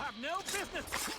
have no business!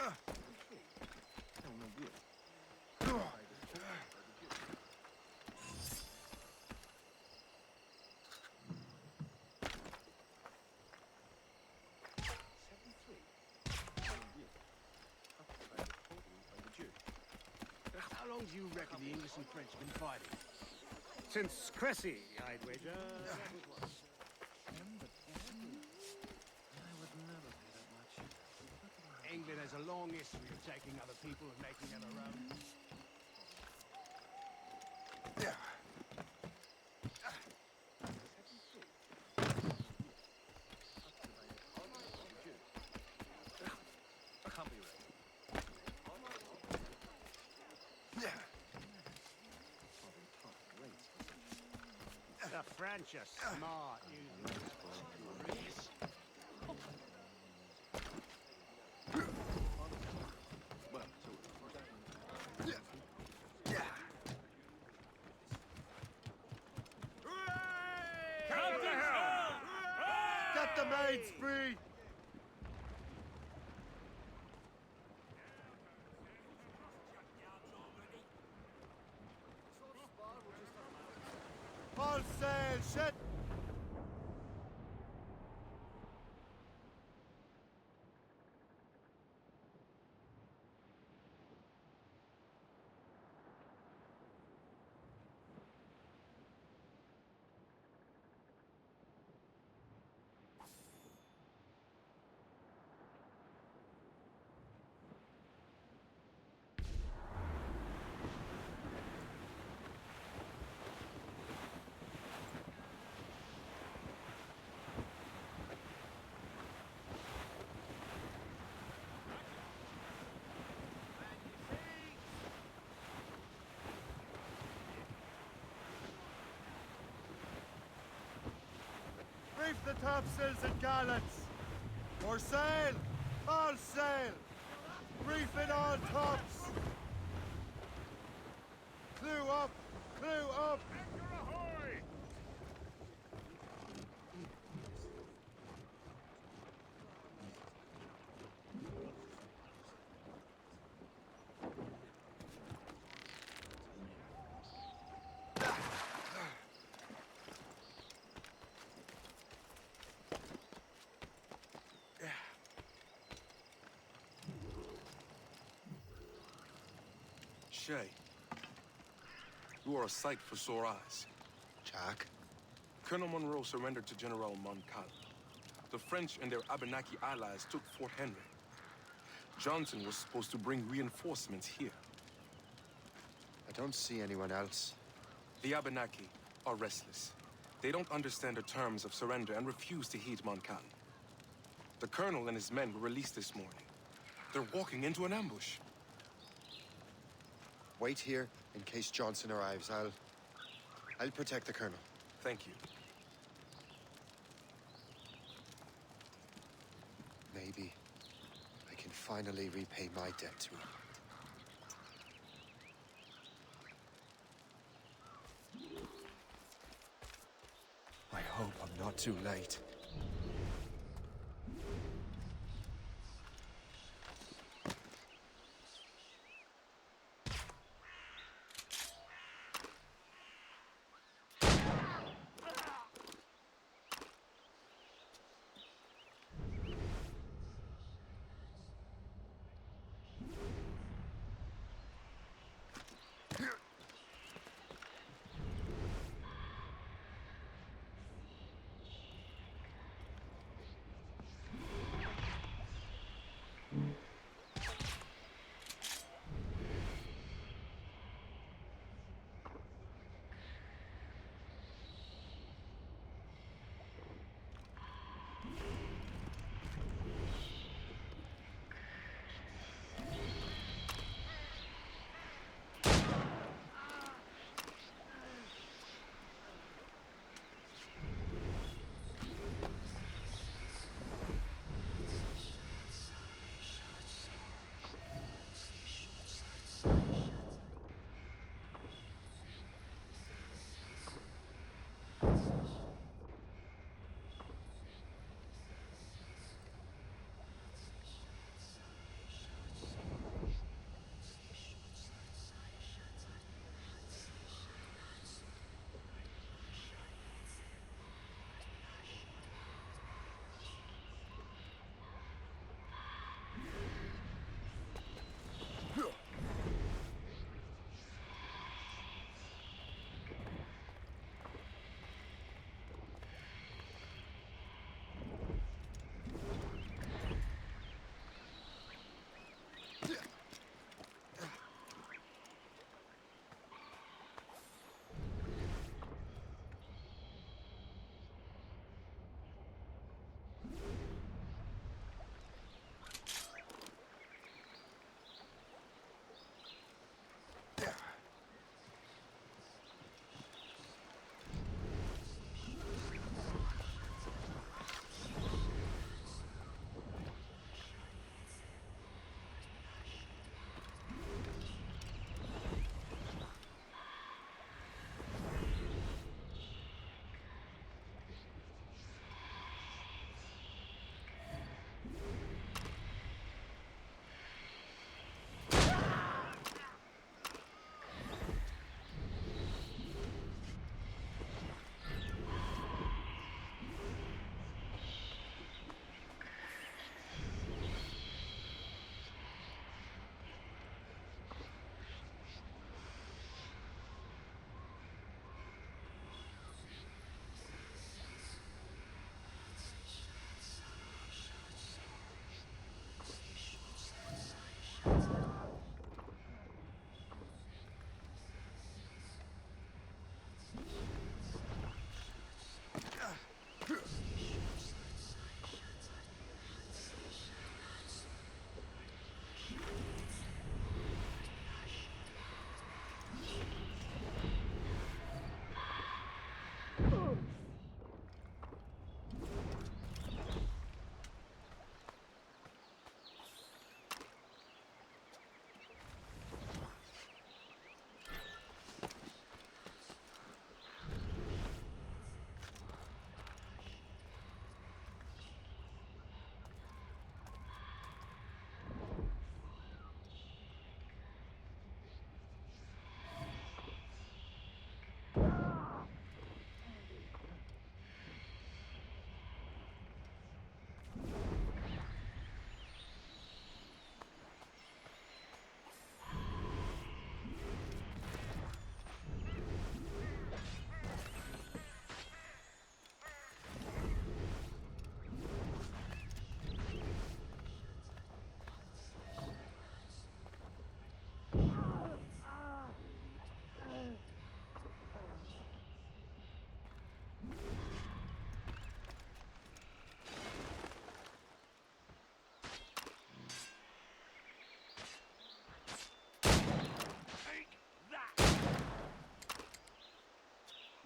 How long do you reckon the English and French have been fighting? Since Cressy, I'd wager. England has a long history of taking other people and making it their own. The French are smart using this. Get the maids free! All sail, shit! Reef the topsails and gallants! More sail! All sail! Reef it all tops! Clew up! Clew up! Anchor ahoy! Shay, you are a sight for sore eyes. Jack? Colonel Monroe surrendered to General Montcalm. The French and their Abenaki allies took Fort Henry. Johnson was supposed to bring reinforcements here. I don't see anyone else. The Abenaki are restless. They don't understand the terms of surrender and refuse to heed Montcalm. The colonel and his men were released this morning. They're walking into an ambush. Wait here in case Johnson arrives. I'll protect the colonel. Thank you. Maybe I can finally repay my debt to him. I hope I'm not too late.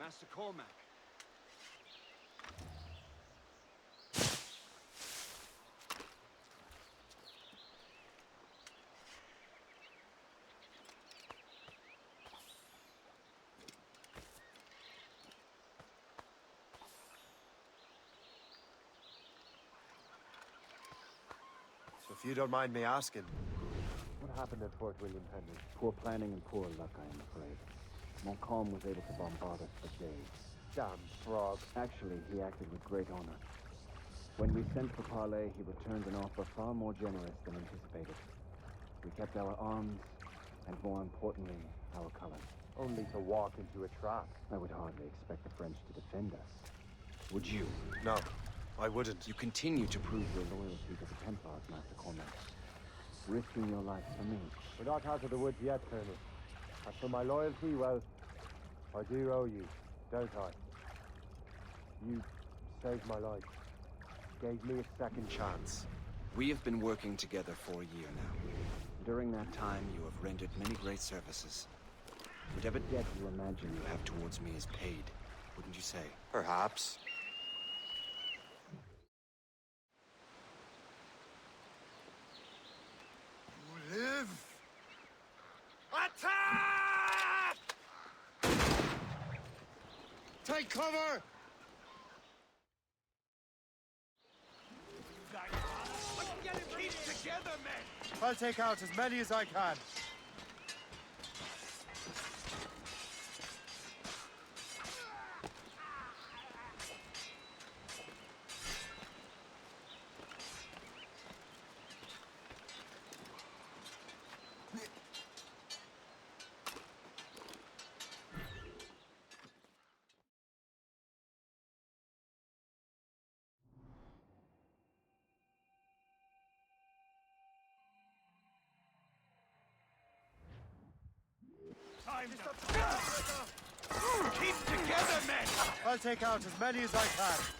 Master Cormac. So if you don't mind me asking, What happened at Fort William Henry? Poor planning and poor luck, I am afraid. Montcalm was able to bombard us for days. Damn frog. Actually, he acted with great honor. When we sent for parley, he returned an offer far more generous than anticipated. We kept our arms, and more importantly, our colors. Only to walk into a trap. I would hardly expect the French to defend us. Would you? no, I wouldn't. You continue to prove your loyalty to the Templars, Master Cormac. Risking your life for me. We're not out of the woods yet, Colonel. As for my loyalty, well, I do owe you, don't I? You saved my life. Gave me a second chance. We have been working together for a year now. During that time, you have rendered many great services. Whatever debt you imagine you have towards me is paid, wouldn't you say? Perhaps. You live! Attack! Take cover! Keep together, men! I'll take out as many as I can. Time to... Keep together, men! I'll take out as many as I can.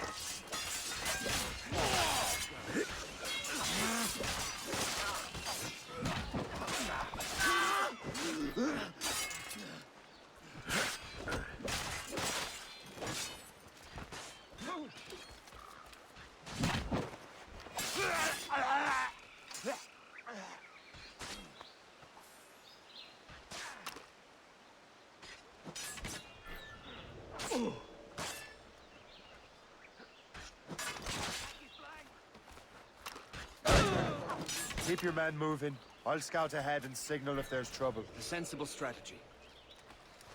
Keep your men moving. I'll scout ahead and signal if there's trouble. A sensible strategy.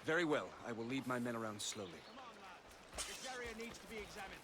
Very well, I will lead my men around slowly. Come on, lads. This area needs to be examined.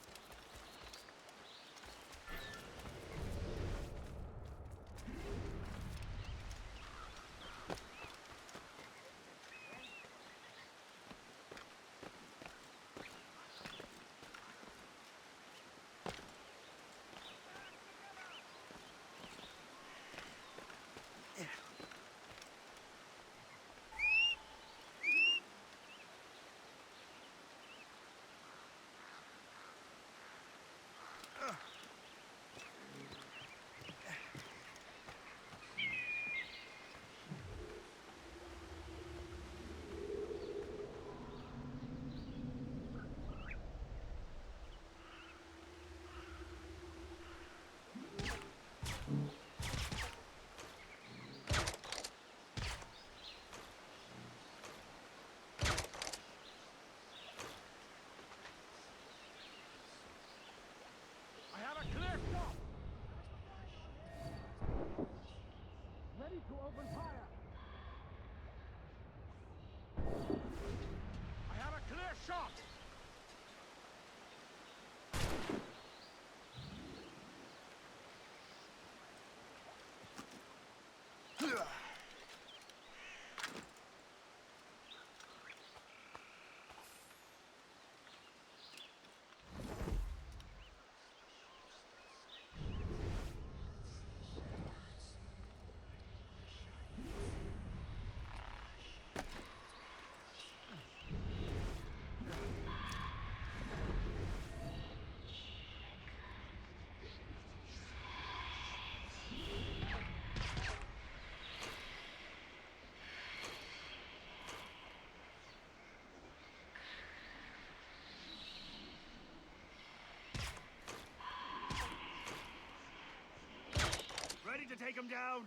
to take him down.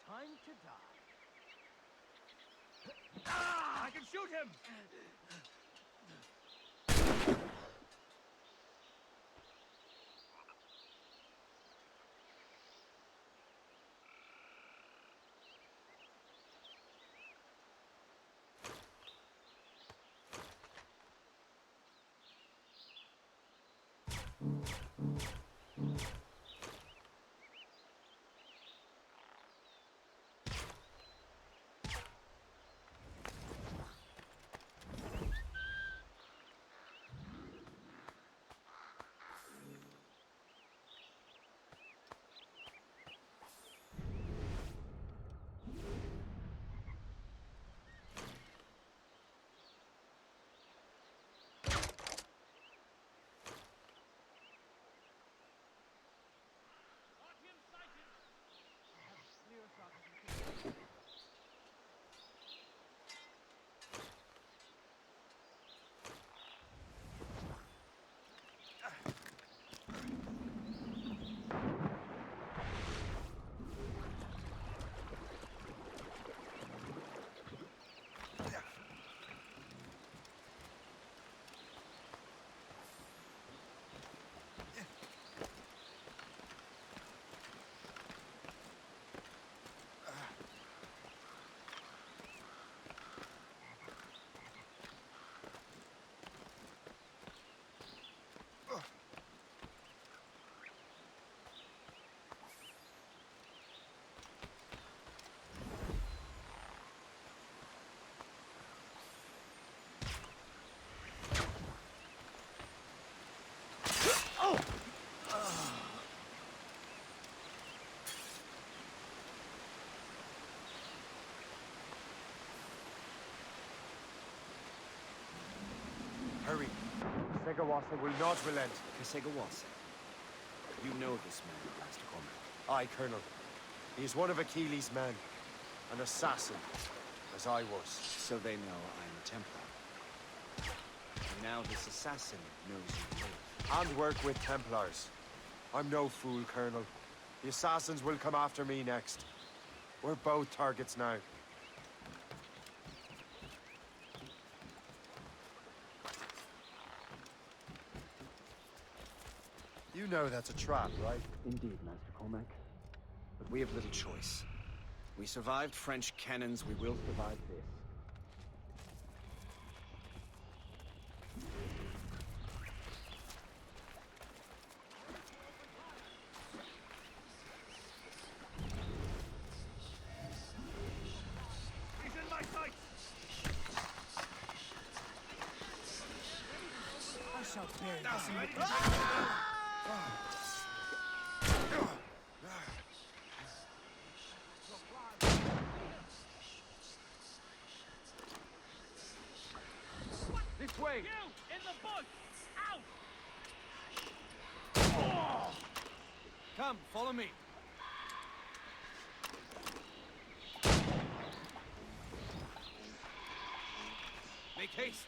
Time to die. I can shoot him! Hurry. Segawasa will not relent. Kesegawase. You know this man, Master Cormac. Aye, Colonel. He is one of Achilles' men. An assassin, as I was. So they know I'm a Templar. And now this assassin knows you live. And work with Templars. I'm no fool, Colonel. The assassins will come after me next. We're both targets now. You know that's a trap, right? Indeed, Master Cormac. But we have little choice. We survived French cannons, we will survive this. He's in my sight! I shall bury this in the This way! You! In the bush! Out! Come, follow me. Make haste.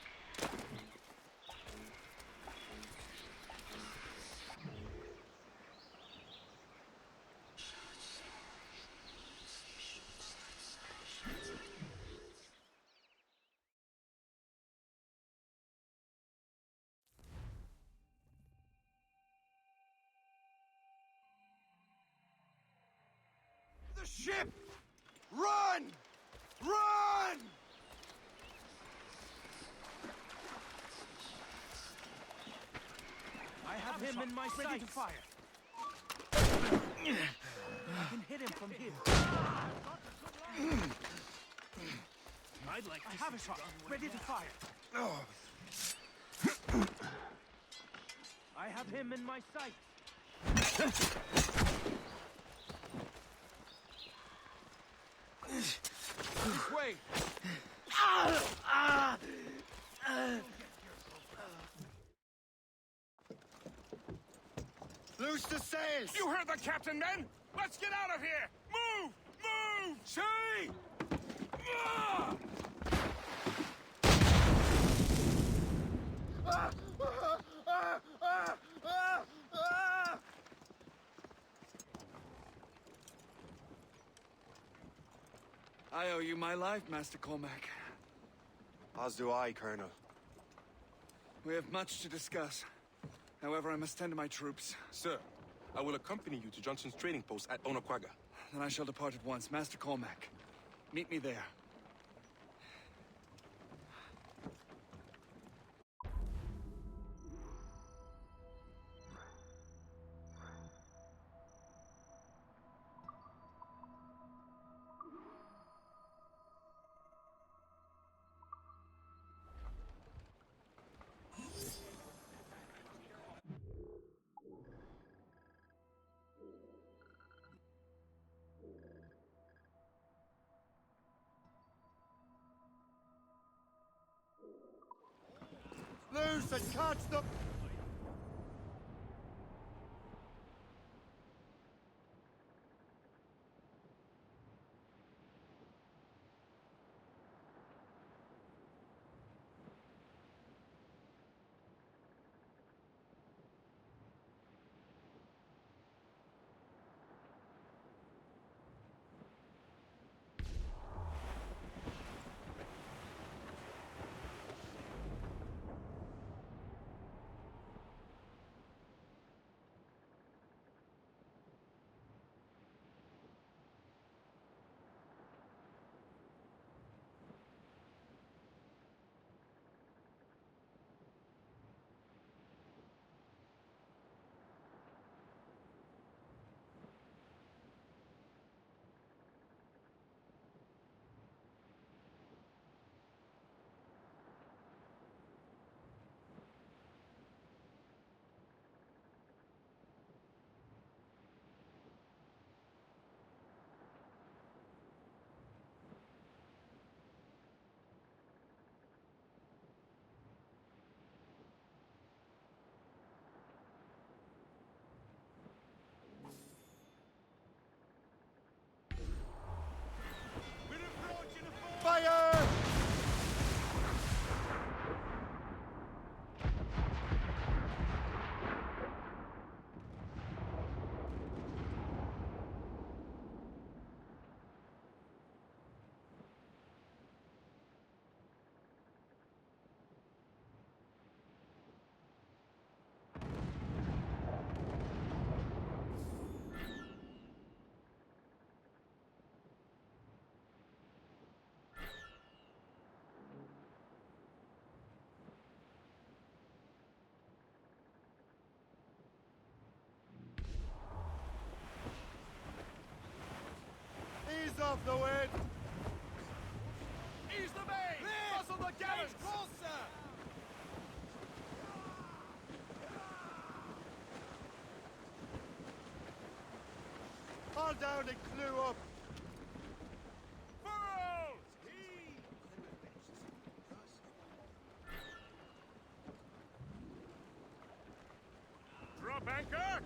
The ship! Run! Run! I have him in my sights. Ready to fire. I can hit him from here. I'd like to have a shot. Ready to fire. I have him in my sights. This way! Loose the sails! You heard the captain, men? Let's get out of here! Move! Move! Shay! Ah! I owe you my life, Master Cormac. As do I, Colonel. We have much to discuss. However, I must tend to my troops. Sir, I will accompany you to Johnson's trading post at Onakwaga. Then I shall depart at once. Master Cormac, meet me there. Loose and can't stop. Fire! Ease off the wind. Ease the main! Muscle the gallants! Closer. Haul down and clew up. Furrows! Drop anchor!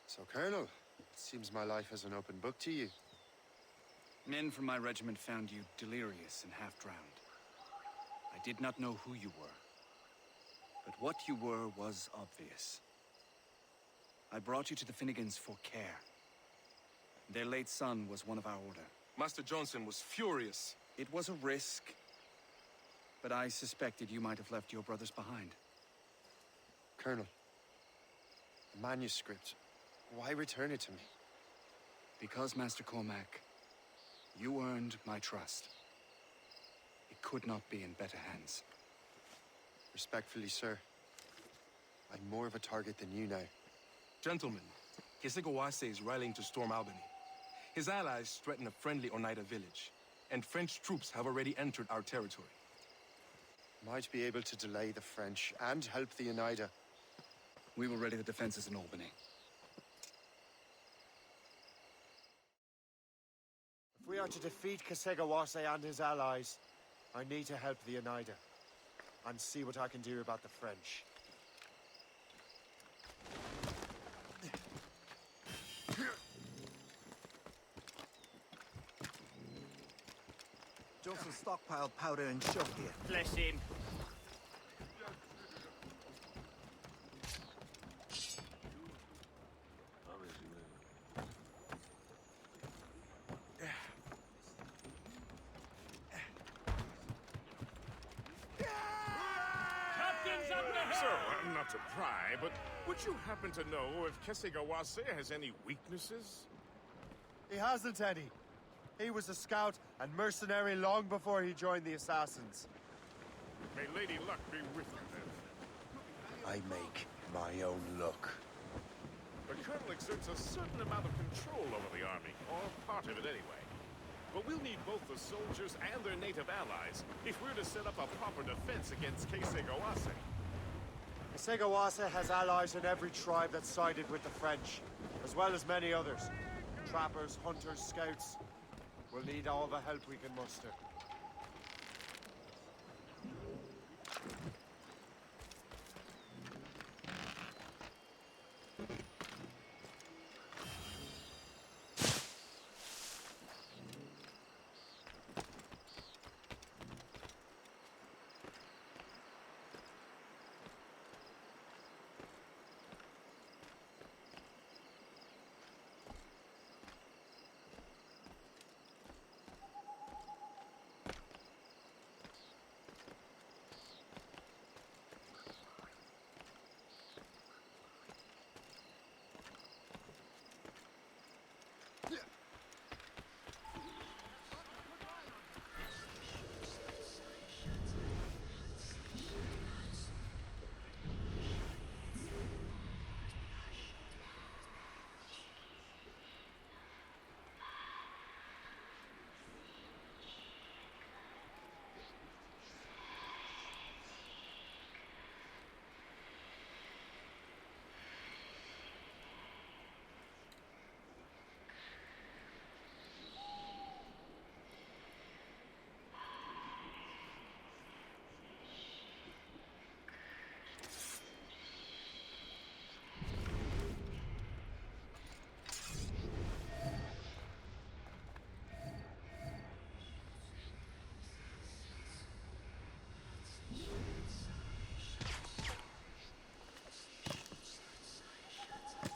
So, Colonel, it seems my life is an open book to you. Men from my regiment found you delirious and half-drowned. I did not know who you were. But what you were was obvious. I brought you to the Finnegans for care. Their late son was one of our order. Master Johnson was furious. It was a risk, but I suspected you might have left your brothers behind. Colonel, the manuscript. Why return it to me? Because, Master Cormac, you earned my trust. It could not be in better hands. Respectfully, sir. I'm more of a target than you now. Gentlemen, Kesegoase is rallying to storm Albany. His allies threaten a friendly Oneida village, and French troops have already entered our territory. Might be able to delay the French and help the Oneida. We will ready the defenses in Albany. If we are to defeat Kesegawase and his allies, I need to help the Oneida and see what I can do about the French. Johnson stockpiled powder and shot here. Bless him. So, not to pry, but would you happen to know if Kesegawase has any weaknesses? He hasn't any. He was a scout and mercenary long before he joined the Assassins. May Lady Luck be with you, then. I make my own luck. The Colonel exerts a certain amount of control over the army, or part of it anyway. But we'll need both the soldiers and their native allies if we're to set up a proper defense against Kesegawase. Kesegawase has allies in every tribe that sided with the French, as well as many others. Trappers, hunters, scouts. We'll need all the help we can muster.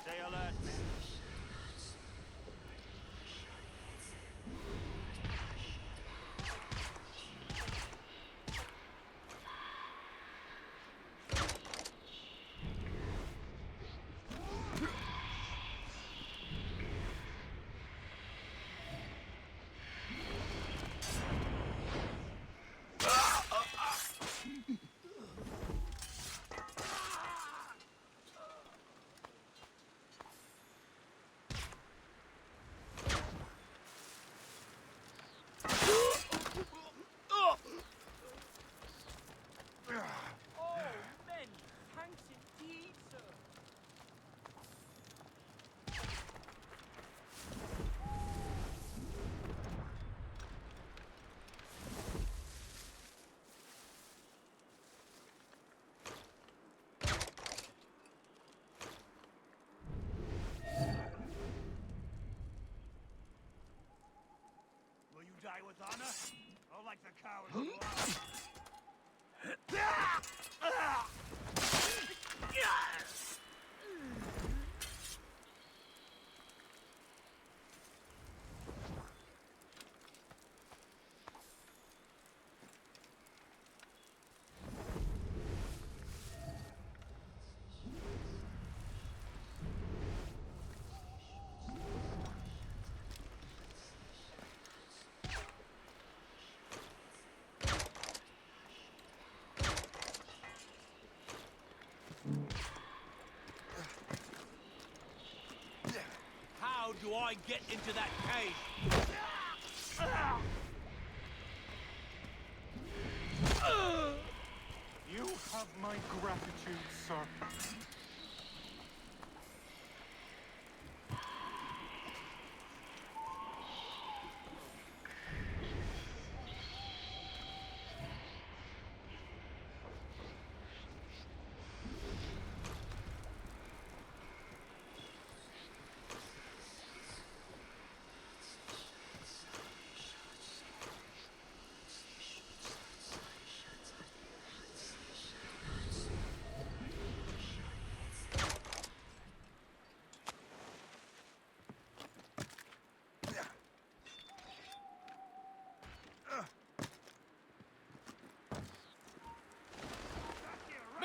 Stay alert, men. Will you die with honor? Or like the coward who lost? do I get into that cave? You have my gratitude, sir.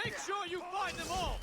Make sure you find them all!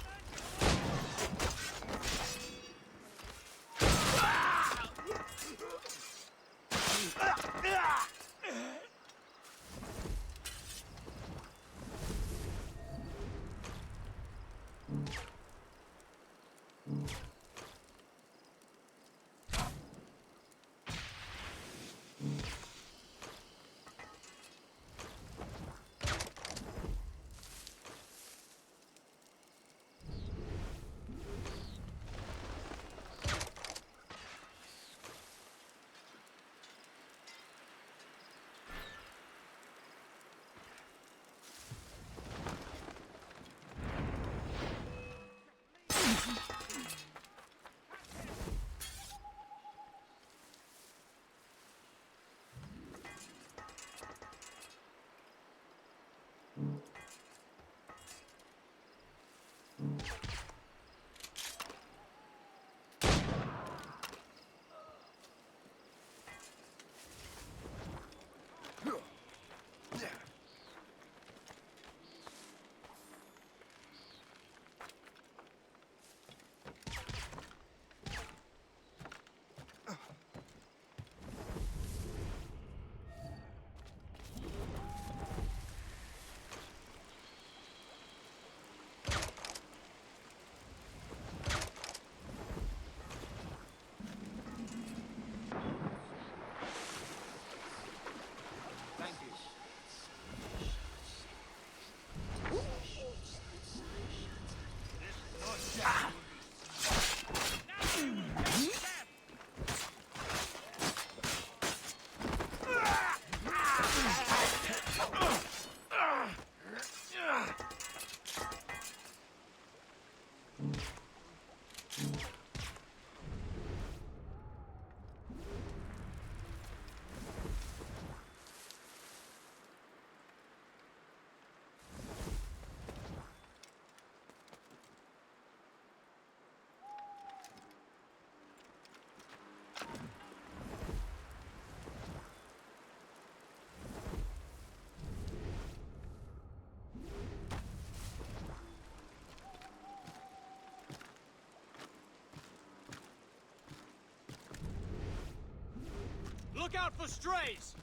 Look out for strays!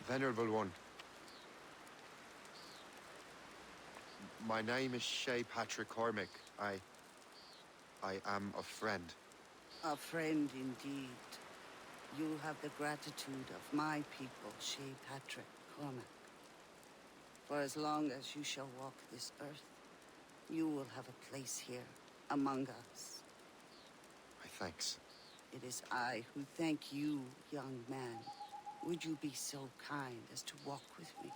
Venerable one, My name is Shay Patrick Cormac. I am a friend. A friend indeed. You have the gratitude of my people, Shay Patrick Cormac. For as long as you shall walk this earth, you will have a place here, among us. My thanks. It is I who thank you, young man. Would you be so kind as to walk with me?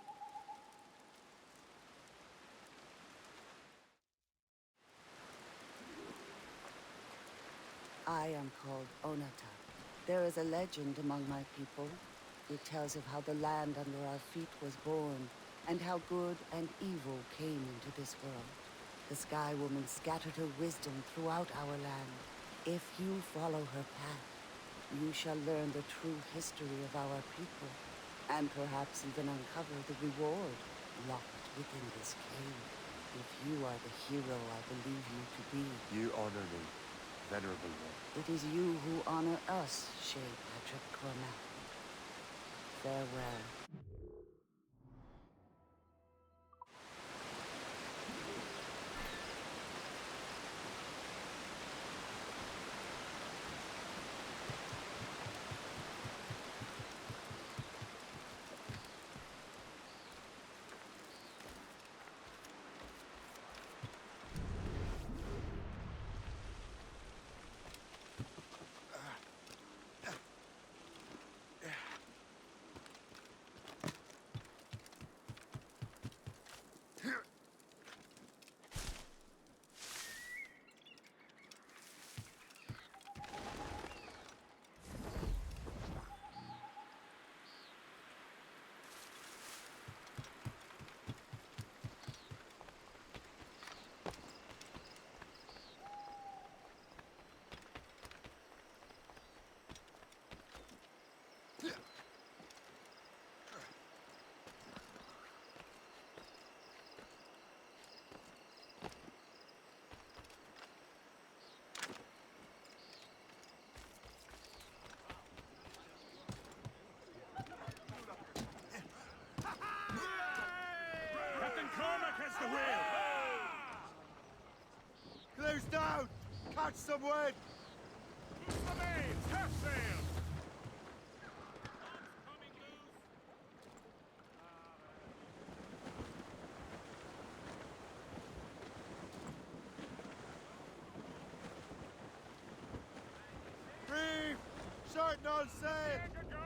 I am called Onata. There is a legend among my people. It tells of how the land under our feet was born, and how good and evil came into this world. The Sky Woman scattered her wisdom throughout our land. If you follow her path, you shall learn the true history of our people, and perhaps even uncover the reward locked within this cave. If you are the hero I believe you to be. You honor me, venerable one. It is you who honor us, Shay Patrick Cormac. Farewell. Captain Cormac has the wheel! Close down! Catch some wind! Loose the mains! Half sail! Reef! Shorten all sail! Go!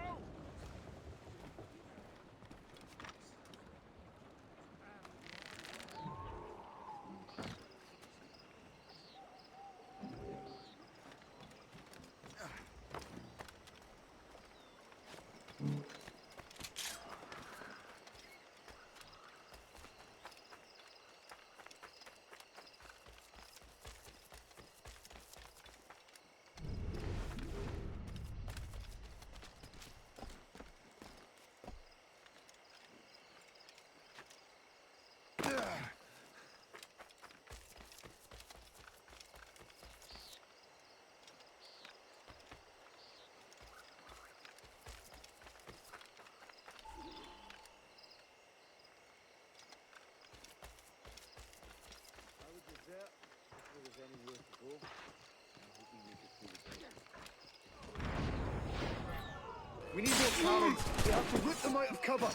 We need more cannons. We have to rip them out of cover.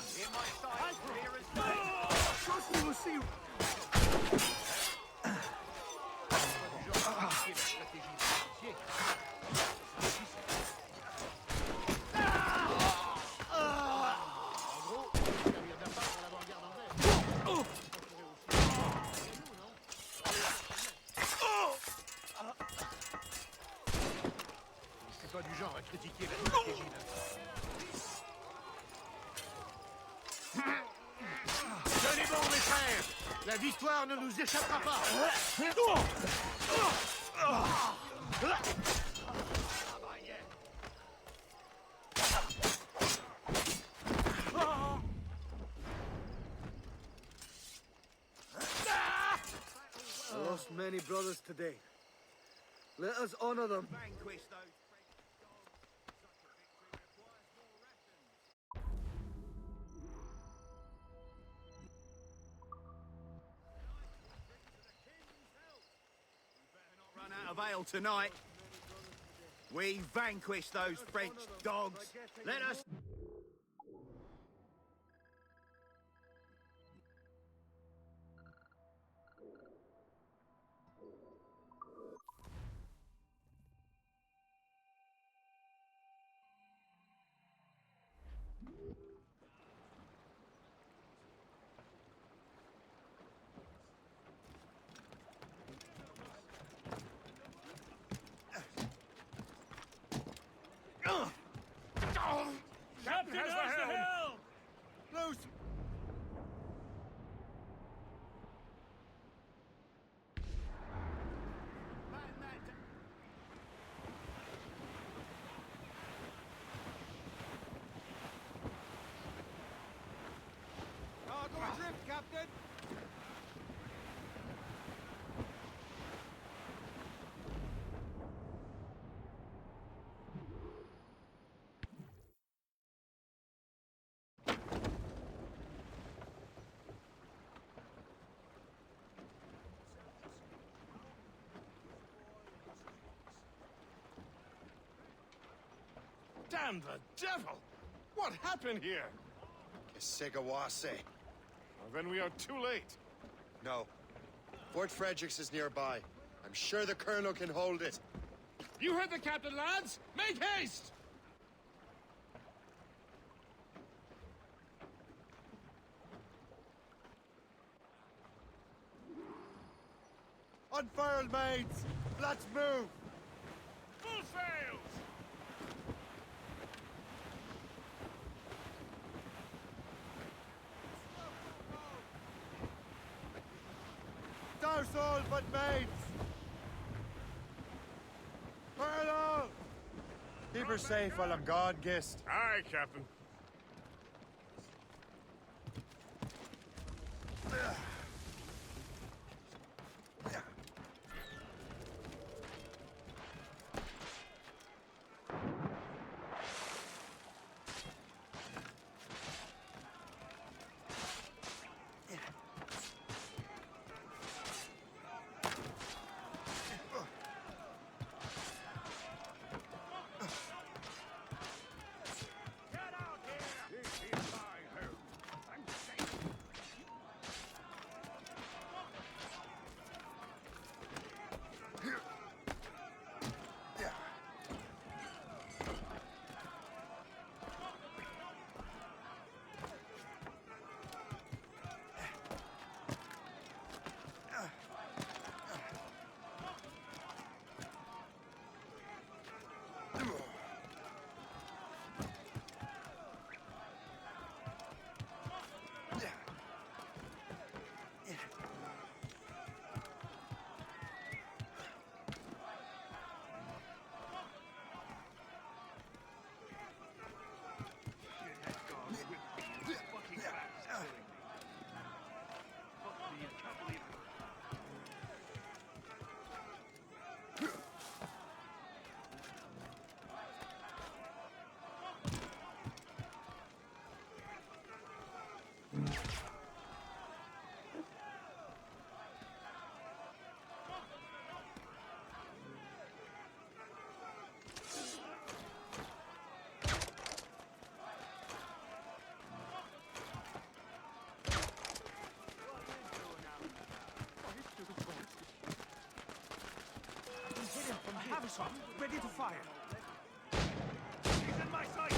Trust me, we'll see you. C'est pas du genre à critiquer la stratégie. Tenez bon, mes frères! La victoire ne nous échappera pas! I lost many brothers today. Let us honor them. fail tonight. We vanquish those French dogs. Let us... Captain has the helm! Loose! Cargo adrift, Captain! Damn the devil! What happened here? Segawase. Well, then we are too late. No. Fort Fredericks is nearby. I'm sure the Colonel can hold it. You heard the captain, lads! Make haste! Unfurl, mates! Let's move! Full sails! Douse all but mates! Colonel! Keep her safe while I'm gone, Gist. Aye, Captain. Ready to fire. He's in my sight.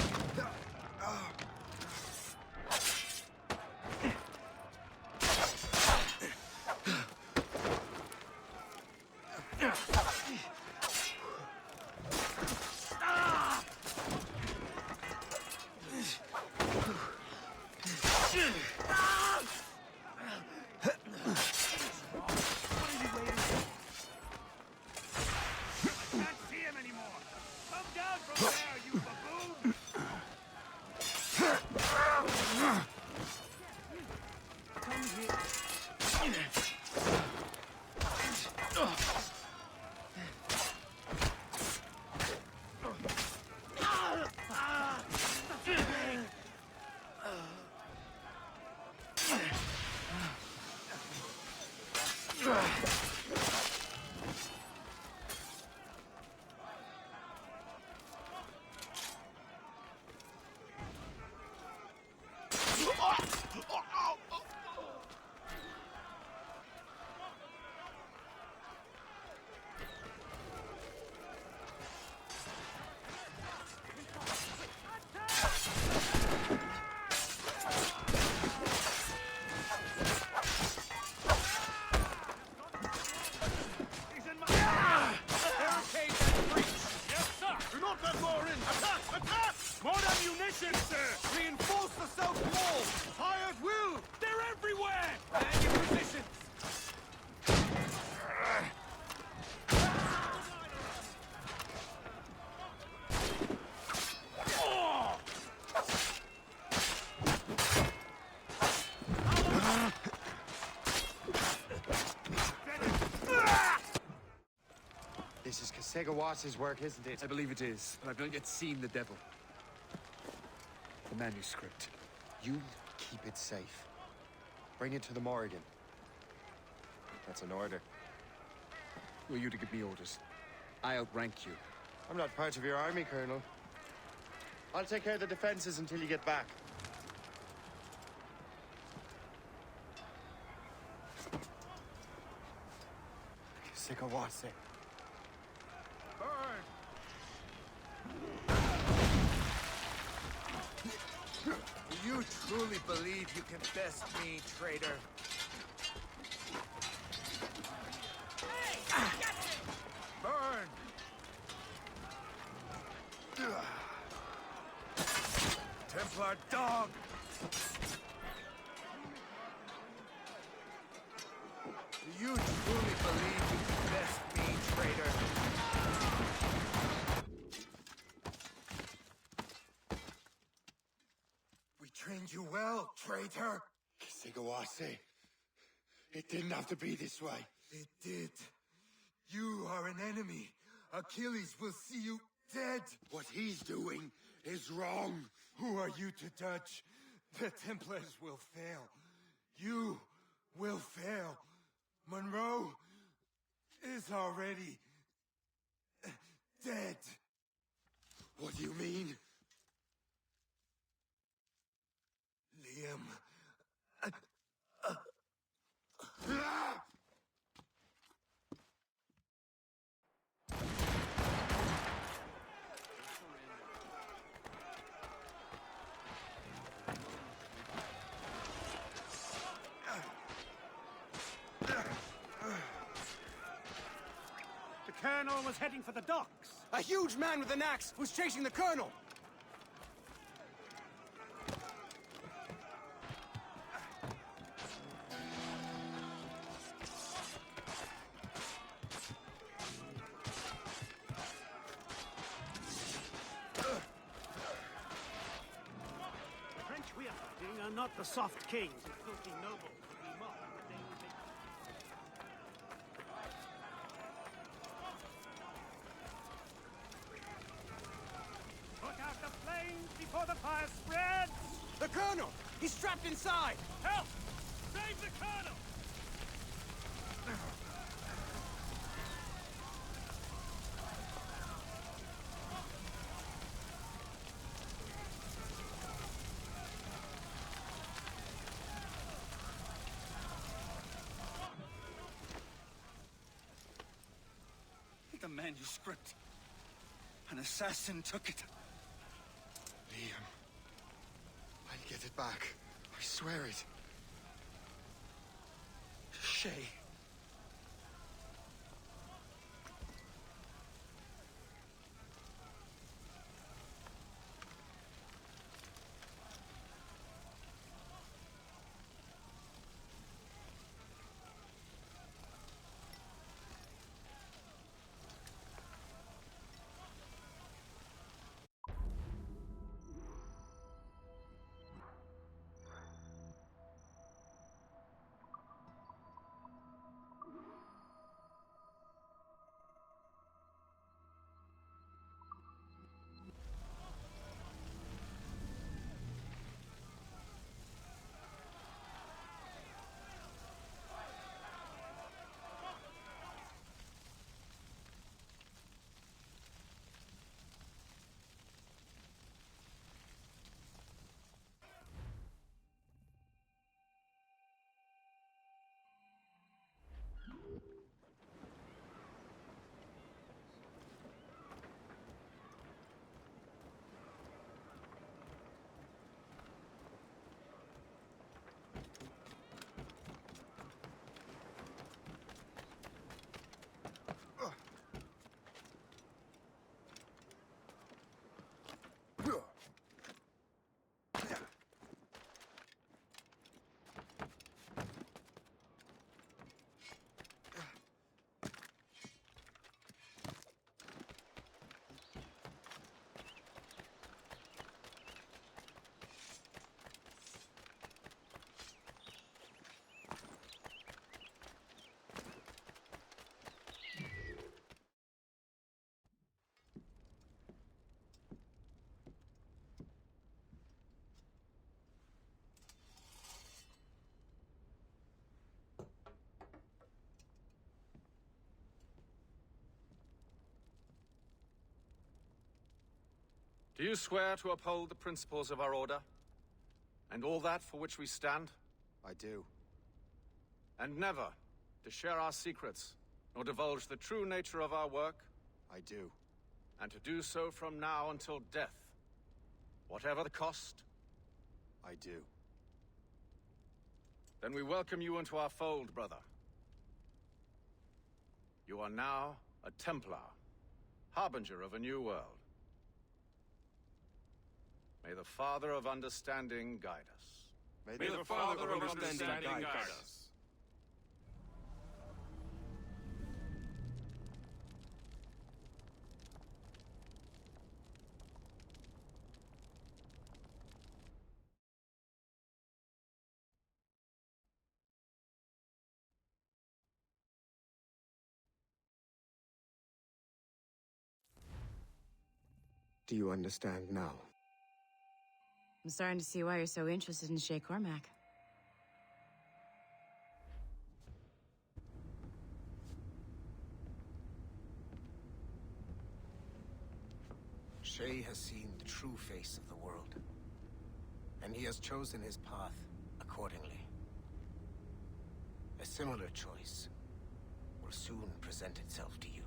Can't see him anymore. Segawasa's work, isn't it? I believe it is, but I've not yet seen the devil. The manuscript. You keep it safe. Bring it to the Morrigan. That's an order. Who are you to give me orders? I outrank you. I'm not part of your army, Colonel. I'll take care of the defenses until you get back. Segawase. Do you truly believe you can best me, traitor? Burn! Templar dog! Do you truly believe you can best me, traitor? We trained you well, traitor! Segawase. It didn't have to be this way. It did. You are an enemy. Achilles will see you dead. What he's doing is wrong. Who are you to judge? The Templars will fail. You will fail. Monroe is already dead. What do you mean? Liam. The Colonel was heading for the docks. A huge man with an axe was chasing the Colonel! The French we are fighting are not the soft kings and filthy nobles that we mock, but they will be... Put out the flames before the fire spreads! The Colonel! He's trapped inside! Help! Save the Colonel! The manuscript. An assassin took it. Liam. I'll get it back. I swear it. Shay. Do you swear to uphold the principles of our order? And all that for which we stand? I do. And never to share our secrets, nor divulge the true nature of our work? I do. And to do so from now until death, whatever the cost? I do. Then we welcome you into our fold, brother. You are now a Templar, harbinger of a new world. May the Father of Understanding guide us. May the Father of Understanding guide us. Do you understand now? I'm starting to see why you're so interested in Shay Cormac. Shay has seen the true face of the world, and he has chosen his path accordingly. A similar choice will soon present itself to you.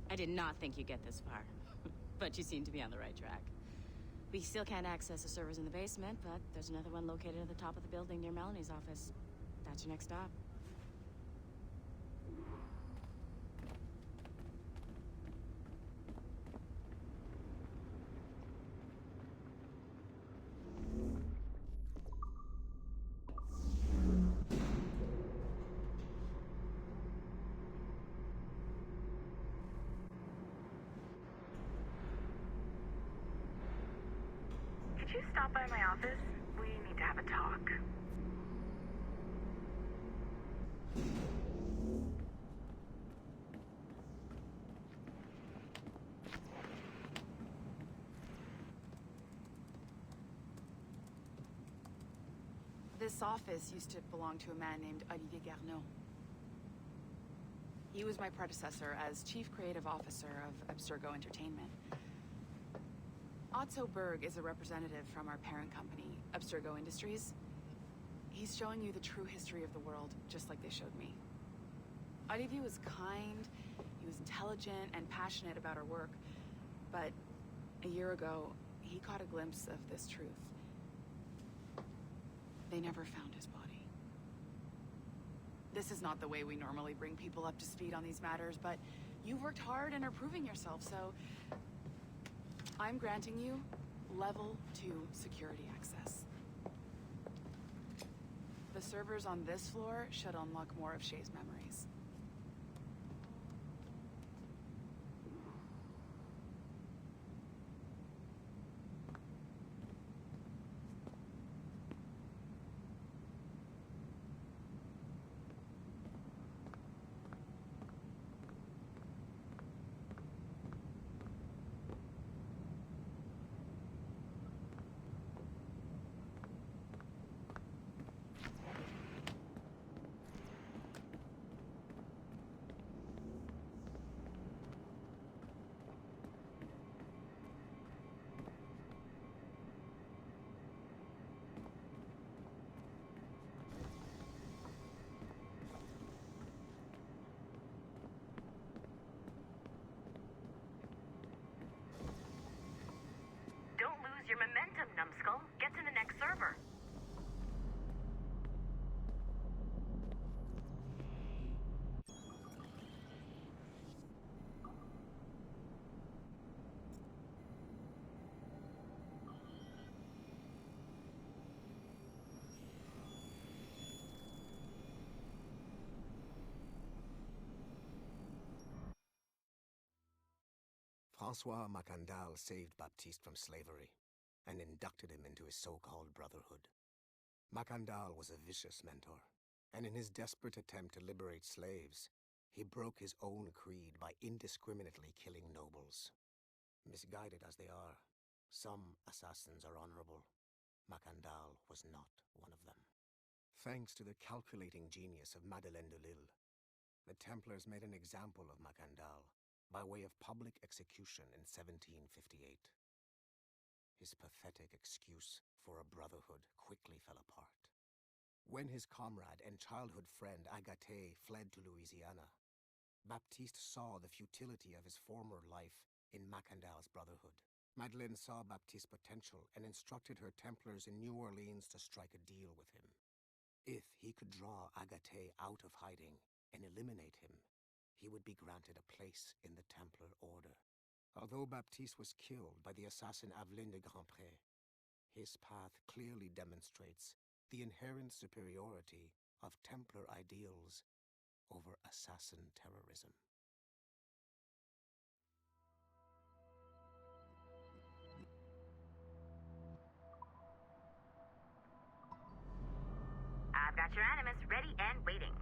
I did not think you'd get this far, but you seem to be on the right track. We still can't access the servers in the basement, but there's another one located at the top of the building near Melanie's office. That's your next stop. Could you stop by my office? We need to have a talk. This office used to belong to a man named Olivier Garneau. He was my predecessor as Chief Creative Officer of Abstergo Entertainment. Otto Berg is a representative from our parent company, Abstergo Industries. He's showing you the true history of the world, just like they showed me. Olivier was kind, he was intelligent and passionate about our work, but a year ago, he caught a glimpse of this truth. They never found his body. This is not the way we normally bring people up to speed on these matters, but you've worked hard and are proving yourself, so I'm granting you level 2 security access. The servers on this floor should unlock more of Shay's memories. Don't lose your momentum, numbskull. Get to the next server. Francois Macandal saved Baptiste from slavery and inducted him into his so-called brotherhood. Macandal was a vicious mentor, and in his desperate attempt to liberate slaves, he broke his own creed by indiscriminately killing nobles. Misguided as they are, some assassins are honorable. Macandal was not one of them. Thanks to the calculating genius of Madeleine de Lille, The Templars made an example of Macandal by way of public execution in 1758. His pathetic excuse for a brotherhood quickly fell apart. When his comrade and childhood friend Agathe fled to Louisiana, Baptiste saw the futility of his former life in Macandal's brotherhood. Madeleine saw Baptiste's potential and instructed her Templars in New Orleans to strike a deal with him. If he could draw Agathe out of hiding and eliminate him, he would be granted a place in the Templar Order. Although Baptiste was killed by the assassin Aveline de Grandpré, his path clearly demonstrates the inherent superiority of Templar ideals over assassin terrorism. I've got your animus ready and waiting.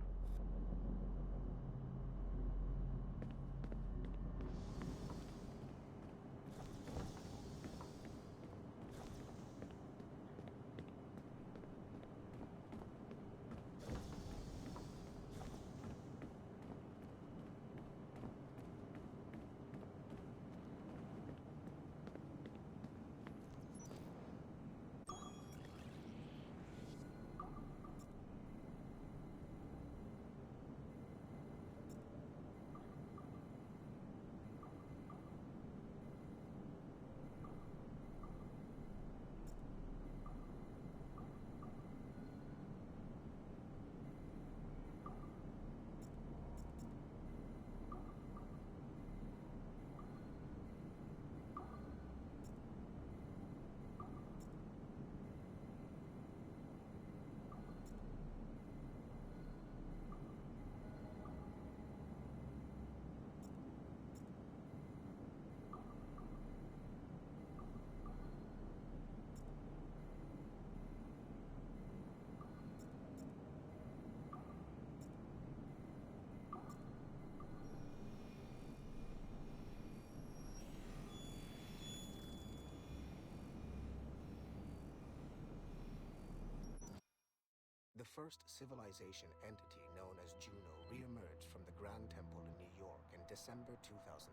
The first civilization entity known as Juno re-emerged from the Grand Temple in New York in December 2012.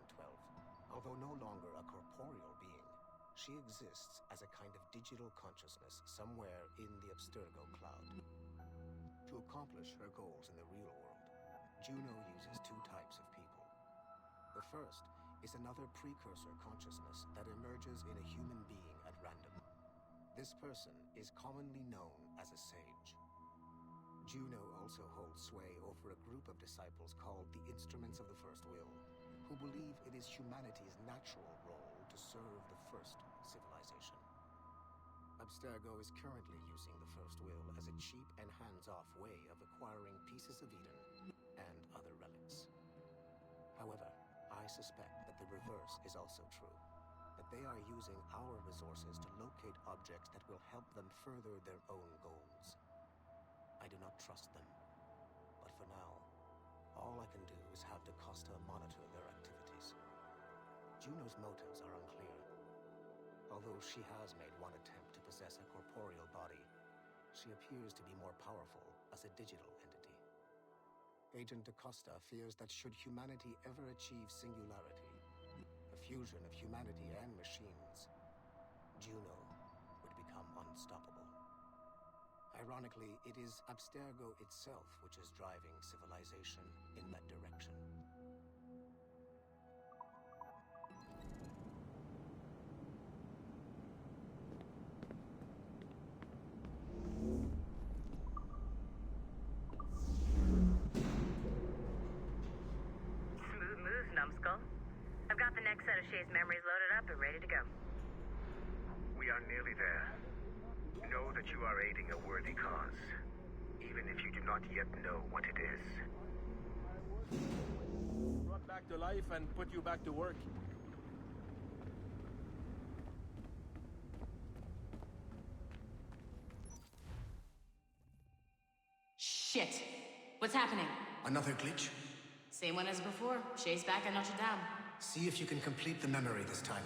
Although no longer a corporeal being, she exists as a kind of digital consciousness somewhere in the Abstergo cloud. To accomplish her goals in the real world, Juno uses two types of people. The first is another precursor consciousness that emerges in a human being at random. This person is commonly known as a sage. Juno also holds sway over a group of disciples called the Instruments of the First Will, who believe it is humanity's natural role to serve the first civilization. Abstergo is currently using the First Will as a cheap and hands-off way of acquiring pieces of Eden and other relics. However, I suspect that the reverse is also true, that they are using our resources to locate objects that will help them further their own goals. I do not trust them, but for now, all I can do is have DaCosta monitor their activities. Juno's motives are unclear. Although she has made one attempt to possess a corporeal body, she appears to be more powerful as a digital entity. Agent DaCosta fears that should humanity ever achieve singularity, a fusion of humanity and machines, Juno would become unstoppable. Ironically, it is Abstergo itself which is driving civilization in that direction. Smooth moves, numbskull. I've got the next set of Shay's memories loaded up and ready to go. We are nearly there. Know that you are aiding a worthy cause, even if you do not yet know what it is. Brought back to life and put you back to work. Shit! What's happening? Another glitch? Same one as before. Shay's back at Notre Dame. See if you can complete the memory this time.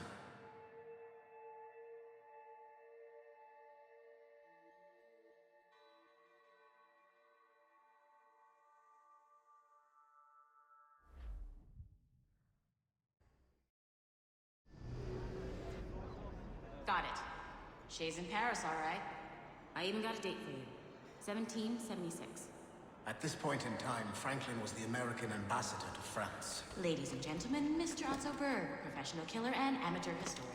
Got it. Shay's in Paris, all right. I even got a date for you. 1776. At this point in time, Franklin was the American ambassador to France. Ladies and gentlemen, Mr. Otto Berg, professional killer and amateur historian.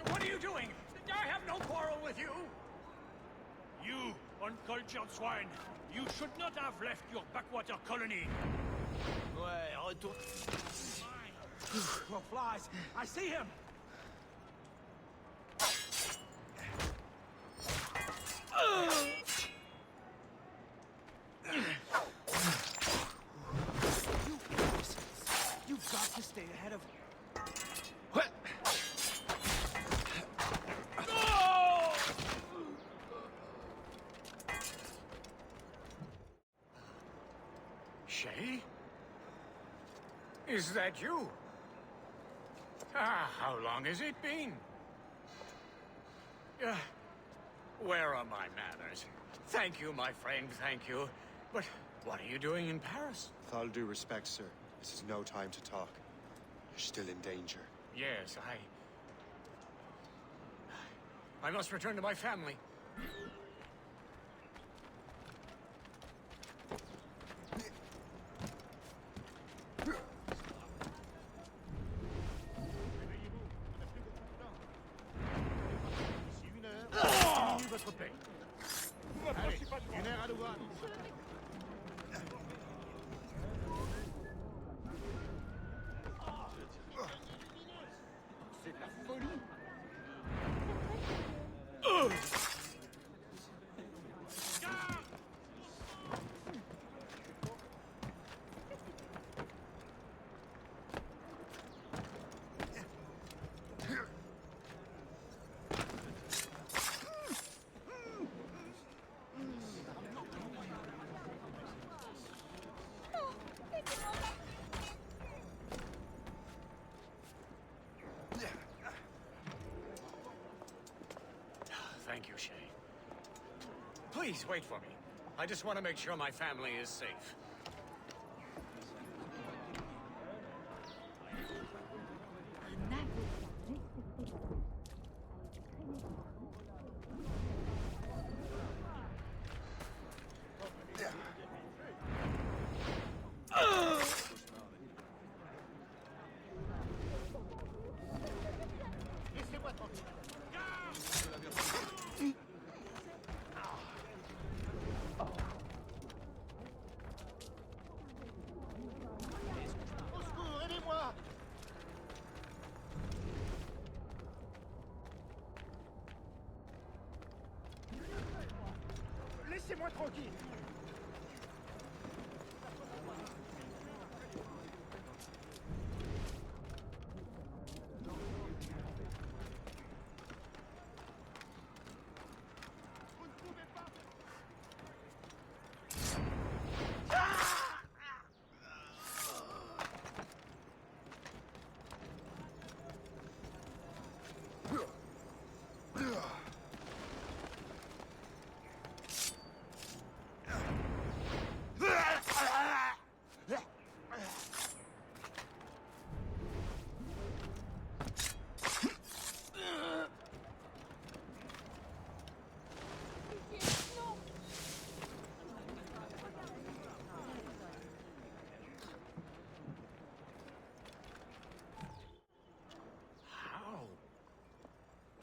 What are you doing? I have no quarrel with you. You, uncultured swine. You should not have left your backwater colony. Ouais, retourne. Oh, flies. I see him. You've got to stay ahead of... Shay? Is that you? How long has it been? Where are my manners? Thank you, my friend, thank you. But what are you doing in Paris? With all due respect, sir, this is no time to talk. You're still in danger. Yes, I must return to my family. Allez, 1 heure à l'ouvrage. C'est de la folie. Thank you, Shay. Please wait for me. I just want to make sure my family is safe. Laissez-moi tranquille.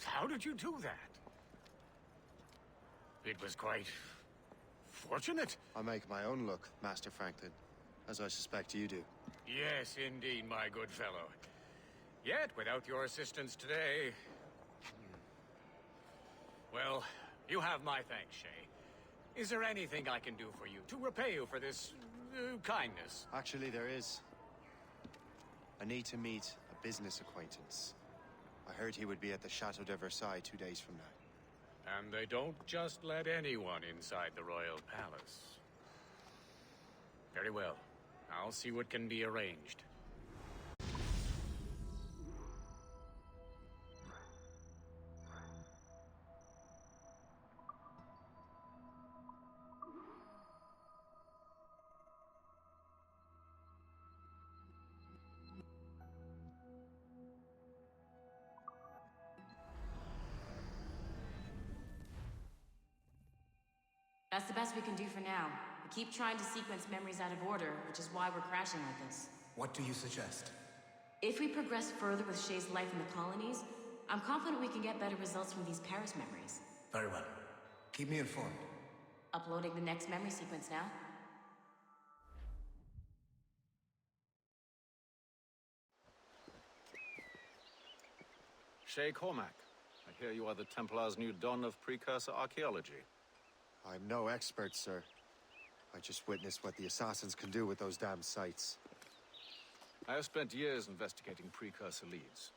How did you do that? It was quite fortunate. I make my own luck, Master Franklin, as I suspect you do. Yes, indeed, my good fellow. Yet, without your assistance today... Well, you have my thanks, Shay. Is there anything I can do for you to repay you for this kindness? Actually, there is. I need to meet a business acquaintance. I heard he would be at the Chateau de Versailles 2 days from now. And they don't just let anyone inside the royal palace. Very well. I'll see what can be arranged. That's the best we can do for now. We keep trying to sequence memories out of order, which is why we're crashing like this. What do you suggest? If we progress further with Shay's life in the colonies, I'm confident we can get better results from these Paris memories. Very well. Keep me informed. Uploading the next memory sequence now. Shay Cormac, I hear you are the Templar's new don of precursor archaeology. I'm no expert, sir. I just witnessed what the assassins can do with those damn sites. I have spent years investigating precursor leads.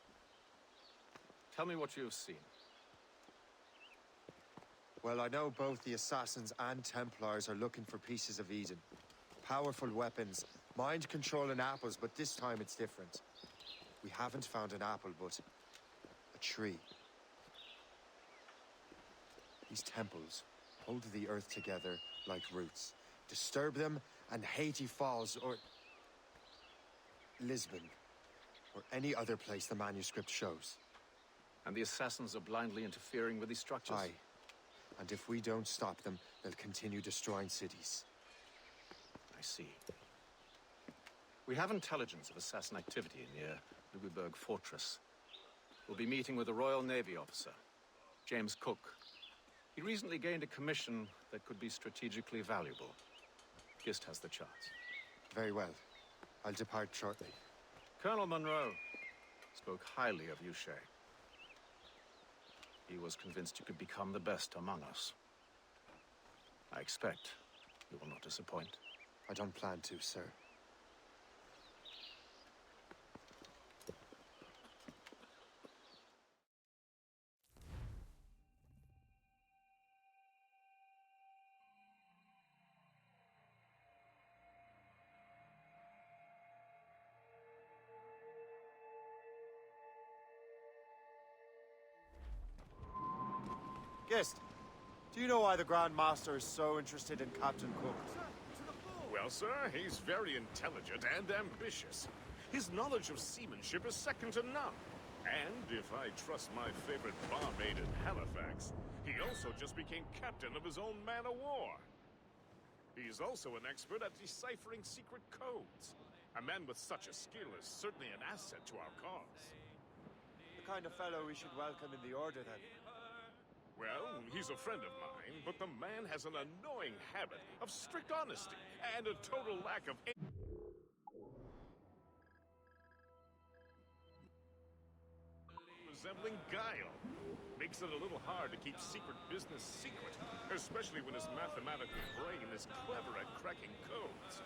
Tell me what you have seen. Well, I know both the assassins and Templars are looking for pieces of Eden. Powerful weapons, mind-controlling apples, but this time it's different. We haven't found an apple, but a tree. These temples hold the earth together like roots. Disturb them, and Haiti falls, or Lisbon, or any other place the manuscript shows. And the assassins are blindly interfering with these structures? Aye. And if we don't stop them, they'll continue destroying cities. I see. We have intelligence of assassin activity near Louisburg Fortress. We'll be meeting with a Royal Navy officer, James Cook. He recently gained a commission that could be strategically valuable. Gist has the charts. Very well. I'll depart shortly. Colonel Monroe spoke highly of you, Shay. He was convinced you could become the best among us. I expect you will not disappoint. I don't plan to, sir. Gist, do you know why the Grand Master is so interested in Captain Cook? Well, sir, he's very intelligent and ambitious. His knowledge of seamanship is second to none. And if I trust my favorite barmaid in Halifax, he also just became captain of his own man-of-war. He's also an expert at deciphering secret codes. A man with such a skill is certainly an asset to our cause. The kind of fellow we should welcome in the Order, then. Well, he's a friend of mine, but the man has an annoying habit of strict honesty and a total lack of... resembling guile. Makes it a little hard to keep secret business secret, especially when his mathematical brain is clever at cracking codes.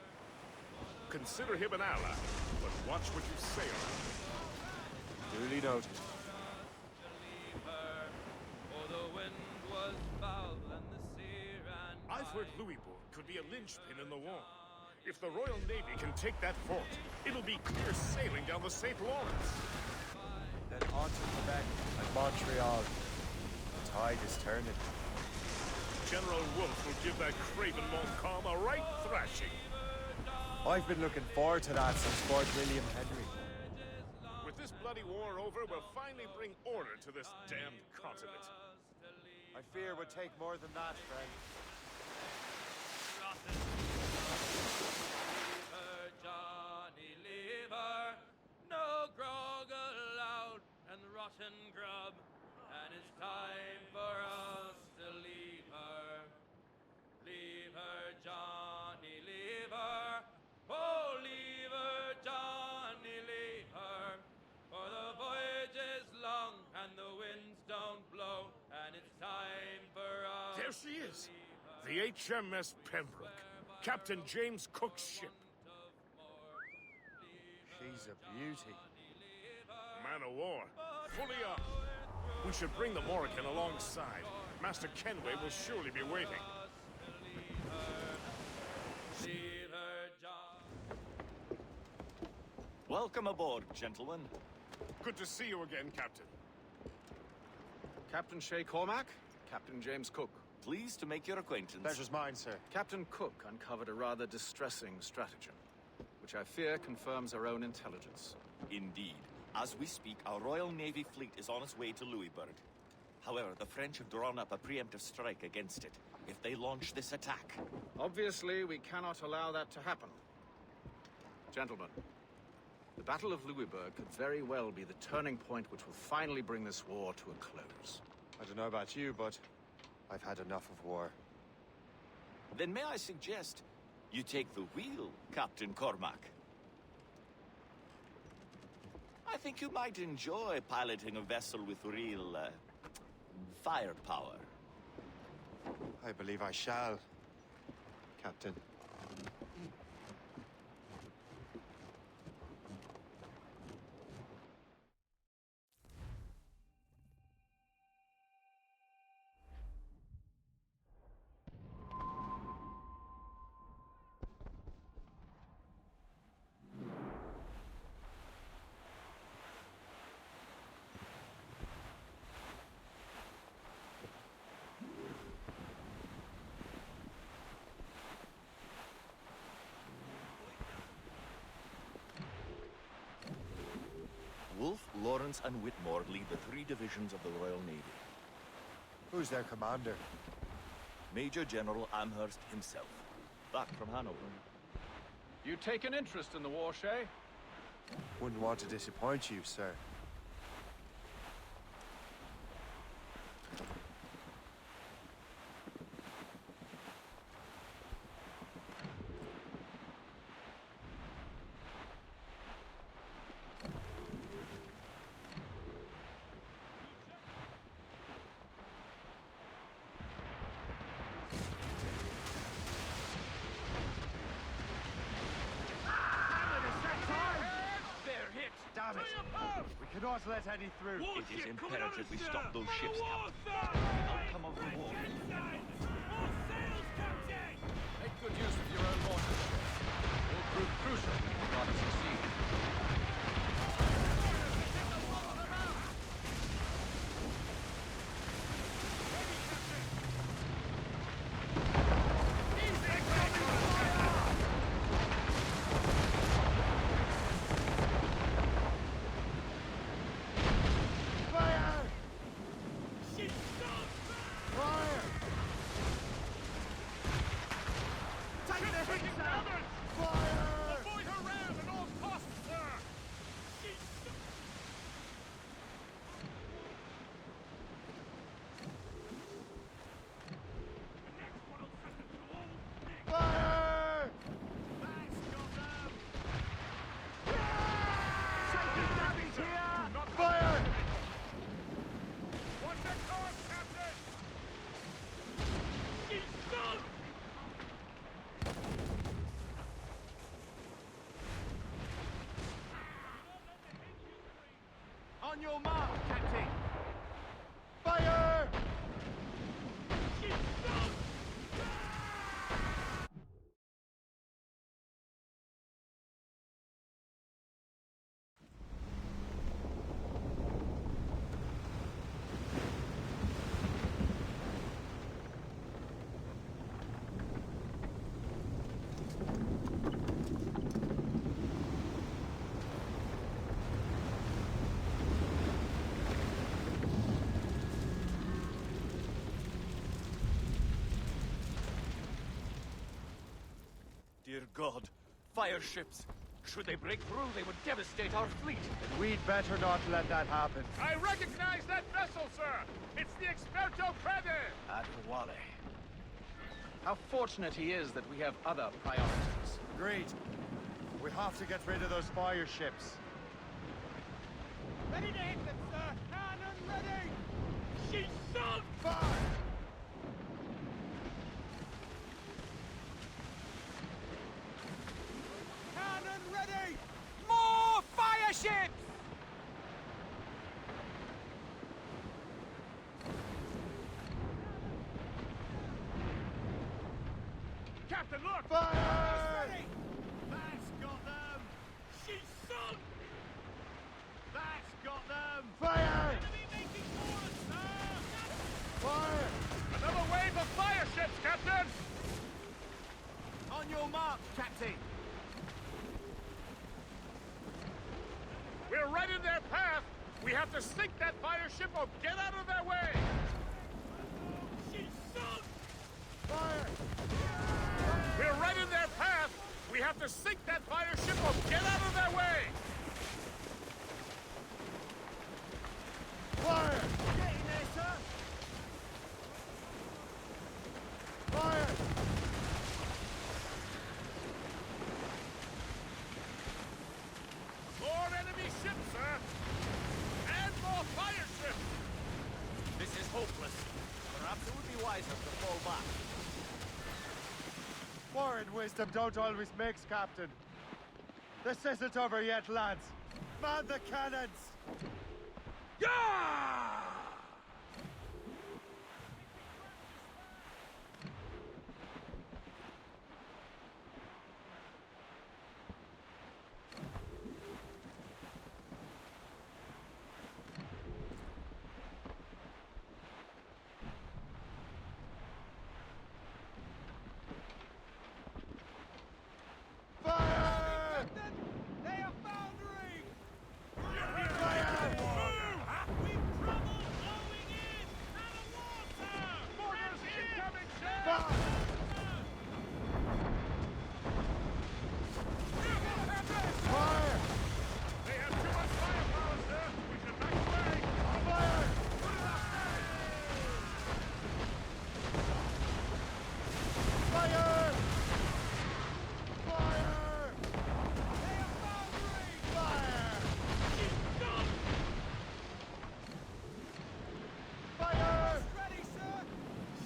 Consider him an ally, but watch what you say around him. Duly noted. I've heard Louisbourg could be a linchpin in the war. If the Royal Navy can take that fort, it'll be clear sailing down the St. Lawrence. Then on to Quebec and Montreal. The tide is turning. General Wolfe will give that craven Montcalm a right thrashing. I've been looking forward to that since Fort William Henry. With this bloody war over, we'll finally bring order to this damned continent. I fear it would take more than that, friend. Johnny Lever, no grog allowed, and rotten grub, and it's time for us to leave her. Leave her, Johnny Lever, oh, leave her, Johnny Lever, for the voyage is long and the winds don't blow, and it's time for us. There she is, the HMS Pembroke, Captain James Cook's ship. She's a beauty. Man of war, fully up. We should bring the Morrigan alongside. Master Kenway will surely be waiting. Welcome aboard, gentlemen. Good to see you again, Captain. Captain Shay Cormac, Captain James Cook. Pleased to make your acquaintance. Pleasure's mine, sir. Captain Cook uncovered a rather distressing stratagem, which I fear confirms our own intelligence. Indeed. As we speak, our Royal Navy fleet is on its way to Louisburg. However, the French have drawn up a preemptive strike against it if they launch this attack. Obviously, we cannot allow that to happen. Gentlemen, the Battle of Louisburg could very well be the turning point which will finally bring this war to a close. I don't know about you, but I've had enough of war. Then may I suggest you take the wheel, Captain Cormac? I think you might enjoy piloting a vessel with real, firepower. I believe I shall, Captain. Wolfe, Lawrence, and Whitmore lead the 3 divisions of the Royal Navy. Who's their commander? Major General Amherst himself, back from Hanover. You take an interest in the war, Shay? Wouldn't want to disappoint you, sir. We cannot let any through. It is imperative we stop those ships, Captain. The outcome of the war. Make good use of your own mortars. It will prove crucial if we want to succeed. On your mark, Captain! Fire! Dear God, fire ships. Should they break through, they would devastate our fleet. And we'd better not let that happen. I recognize that vessel, sir! It's the Experto Crede! Adewale. How fortunate he is that we have other priorities. Agreed. We have to get rid of those fire ships. Ready to hit them, sir! Cannon ready! She's sunk! Fire! Cannon ready! More! ships! Captain, look! Fire! That's got them! She's sunk! That's got them! Fire! Enemy making for us, sir! Fire! Another wave of fire ships, Captain! On your mark, Captain. We're right in their path! We have to sink that fire ship or get out of their way! She's sunk! Fire! We're right in their path! We have to sink that fire ship or get out of their way! Fire! Get in there, sir. Fire! More enemy ships, sir! And more fire ships! This is hopeless. Perhaps it would be wiser to fall back. War and wisdom don't always mix, Captain. This isn't over yet, lads. Man the cannons! Yeah! Fire! They are foundering! Fire! We've trouble going in! Out of water! Mortars incoming, sir! Fire! Fire! They have too much firepower, sir! We should back away! Fire! Fire! Fire! They are foundering! Fire! She's done! Fire! Ready, sir!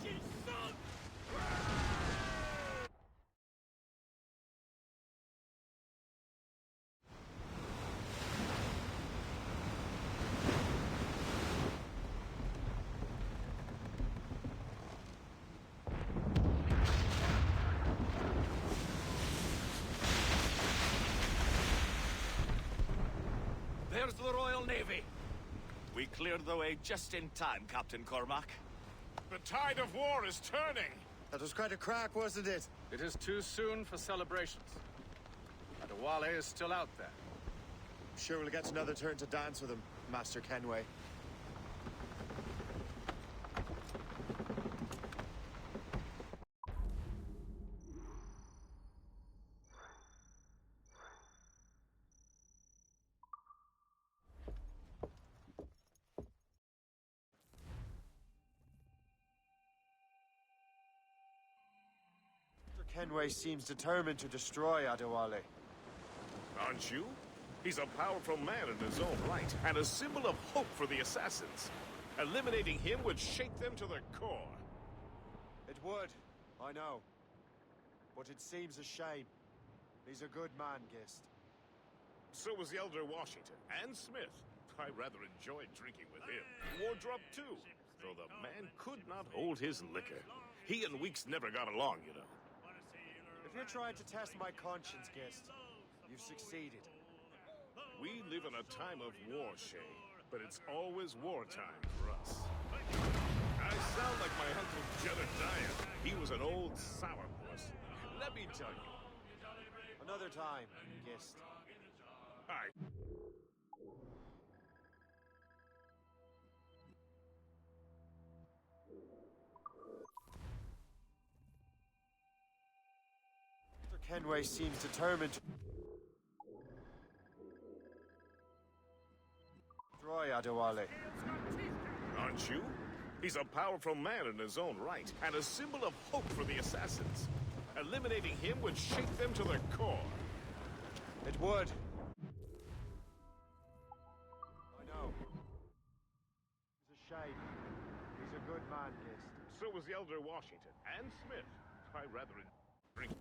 She's sunk! There's the Royal Navy. We cleared the way just in time, Captain Cormac. The tide of war is turning. That was quite a crack, wasn't it? It is too soon for celebrations. Adewale is still out there. I'm sure we'll get another turn to dance with him, Master Kenway. Master Kenway seems determined to destroy Adewale. Aren't you? He's a powerful man in his own right, and a symbol of hope for the assassins. Eliminating him would shake them to the core. It would, I know. But it seems a shame. He's a good man, Gist. So was the Elder Washington, and Smith. I rather enjoyed drinking with him. Wardrop, too, though the man could not hold his liquor. He and Weeks never got along, you know. If you're trying to test my conscience, Gist, you've succeeded. We live in a time of war, Shay, but it's always wartime for us. I sound like my Uncle Jedediah. He was an old sourpuss. Let me tell you. Another time, Gist. I... Master Kenway seems determined to destroy Adewale. Aren't you? He's a powerful man in his own right, and a symbol of hope for the assassins. Eliminating him would shake them to the core. It would. I know. It's a shame. He's a good man, Gist. So was the Elder Washington, and Smith. I rather drink.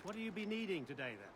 What do you be needing today, then?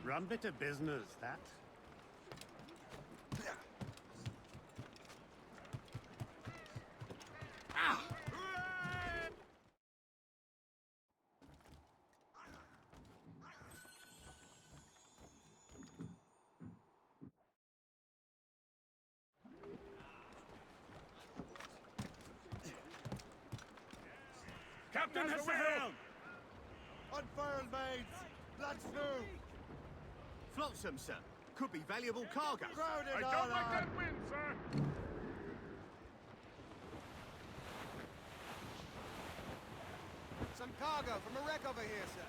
Rum bit of business, that. Captain has the helm! Unfurl, mates! Lads through! Flotsam, sir. Could be valuable cargo. Crowd it I all don't like out. that wind, sir! Some cargo from a wreck over here, sir.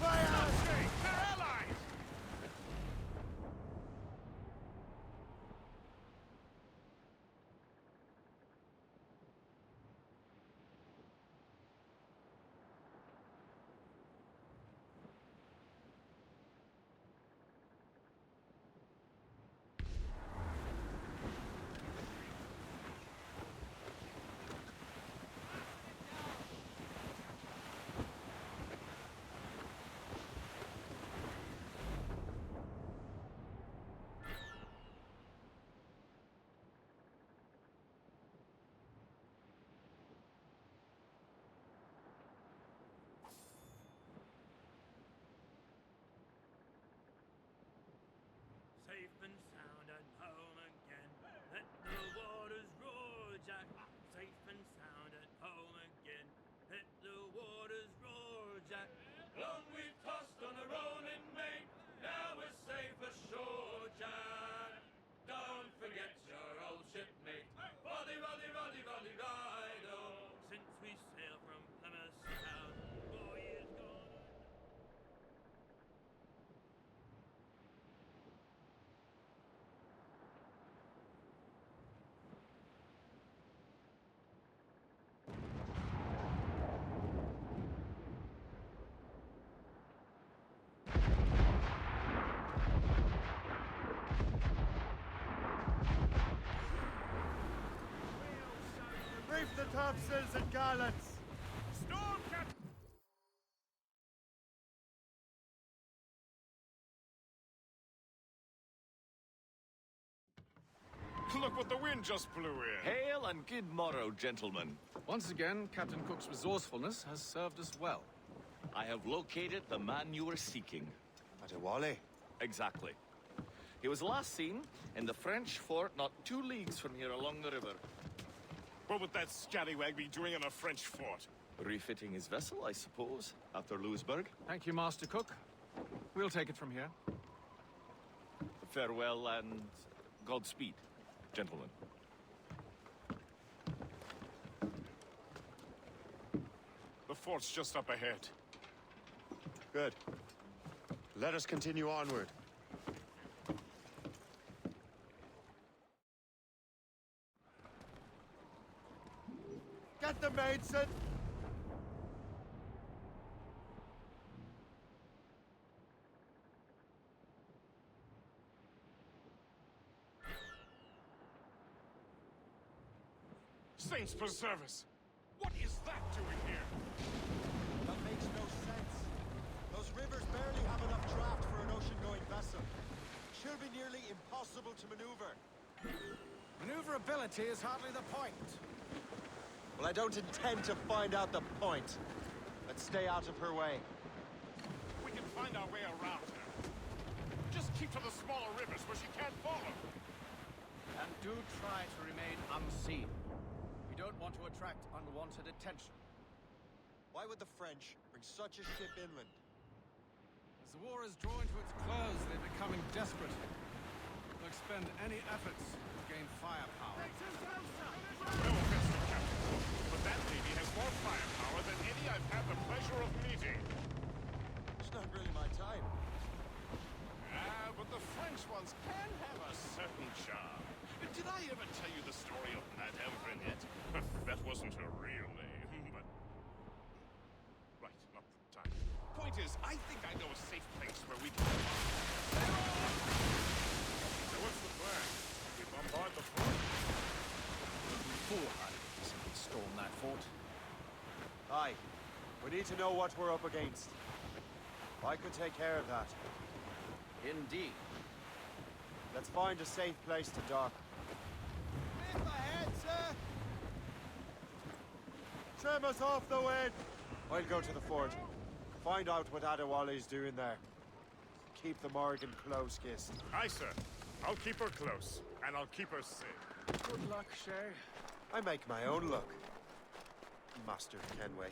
They're allies! Safe and sound and home again. Let the waters roar, Jack. Safe and sound and home again. Let the waters roar, Jack. Long we've tossed on a rolling main. Now we're safe ashore, Jack. Don't forget your old shipmate. Roddy, Roddy, Roddy, Roddy, Rido. Since we sailed from Plymouth town, 4 years gone. Reef the topsails and gallants! Storm, Captain! Look what the wind just blew in. Hail and good morrow, gentlemen. Once again, Captain Cook's resourcefulness has served us well. I have located the man you were seeking. Adewale? Exactly. He was last seen in the French fort not 2 leagues from here along the river. What would that scallywag be doing in a French fort? Refitting his vessel, I suppose, after Louisburg. Thank you, Master Cook. We'll take it from here. Farewell and Godspeed, gentlemen. The fort's just up ahead. Good. Let us continue onward. Get the maidsen! Saints preserve us! What is that doing here? That makes no sense. Those rivers barely have enough draft for an ocean-going vessel. Should be nearly impossible to maneuver. Maneuverability is hardly the point. Well, I don't intend to find out the point. Let's stay out of her way. find our way around her. Just keep to the smaller rivers where she can't follow. And do try to remain unseen. We don't want to attract unwanted attention. Why would the French bring such a ship inland? As the war is drawing to its close, they're becoming desperate. They'll expend any efforts to gain firepower. No offense to Captain Cook, but that lady has more firepower than any I've had the pleasure of meeting. It's not really my type. Ah, but the French ones can have a certain charm. Did I ever tell you the story of Madame Brenette? That wasn't her real name, but... Right, not the time. Point is, I think I know a safe place where we can... So what's the plan? We bombard the fort? We'll be foolhardy to simply storm that fort. Aye. We need to know what we're up against. I could take care of that. Indeed. Let's find a safe place to dock. Lift my head, sir! Trim us off the wind! I'll go to the fort. Find out what Adewale's doing there. Keep the Morgan close-kissed. Aye, sir. I'll keep her close, and I'll keep her safe. Good luck, Shay. I make my own luck. Master Kenway.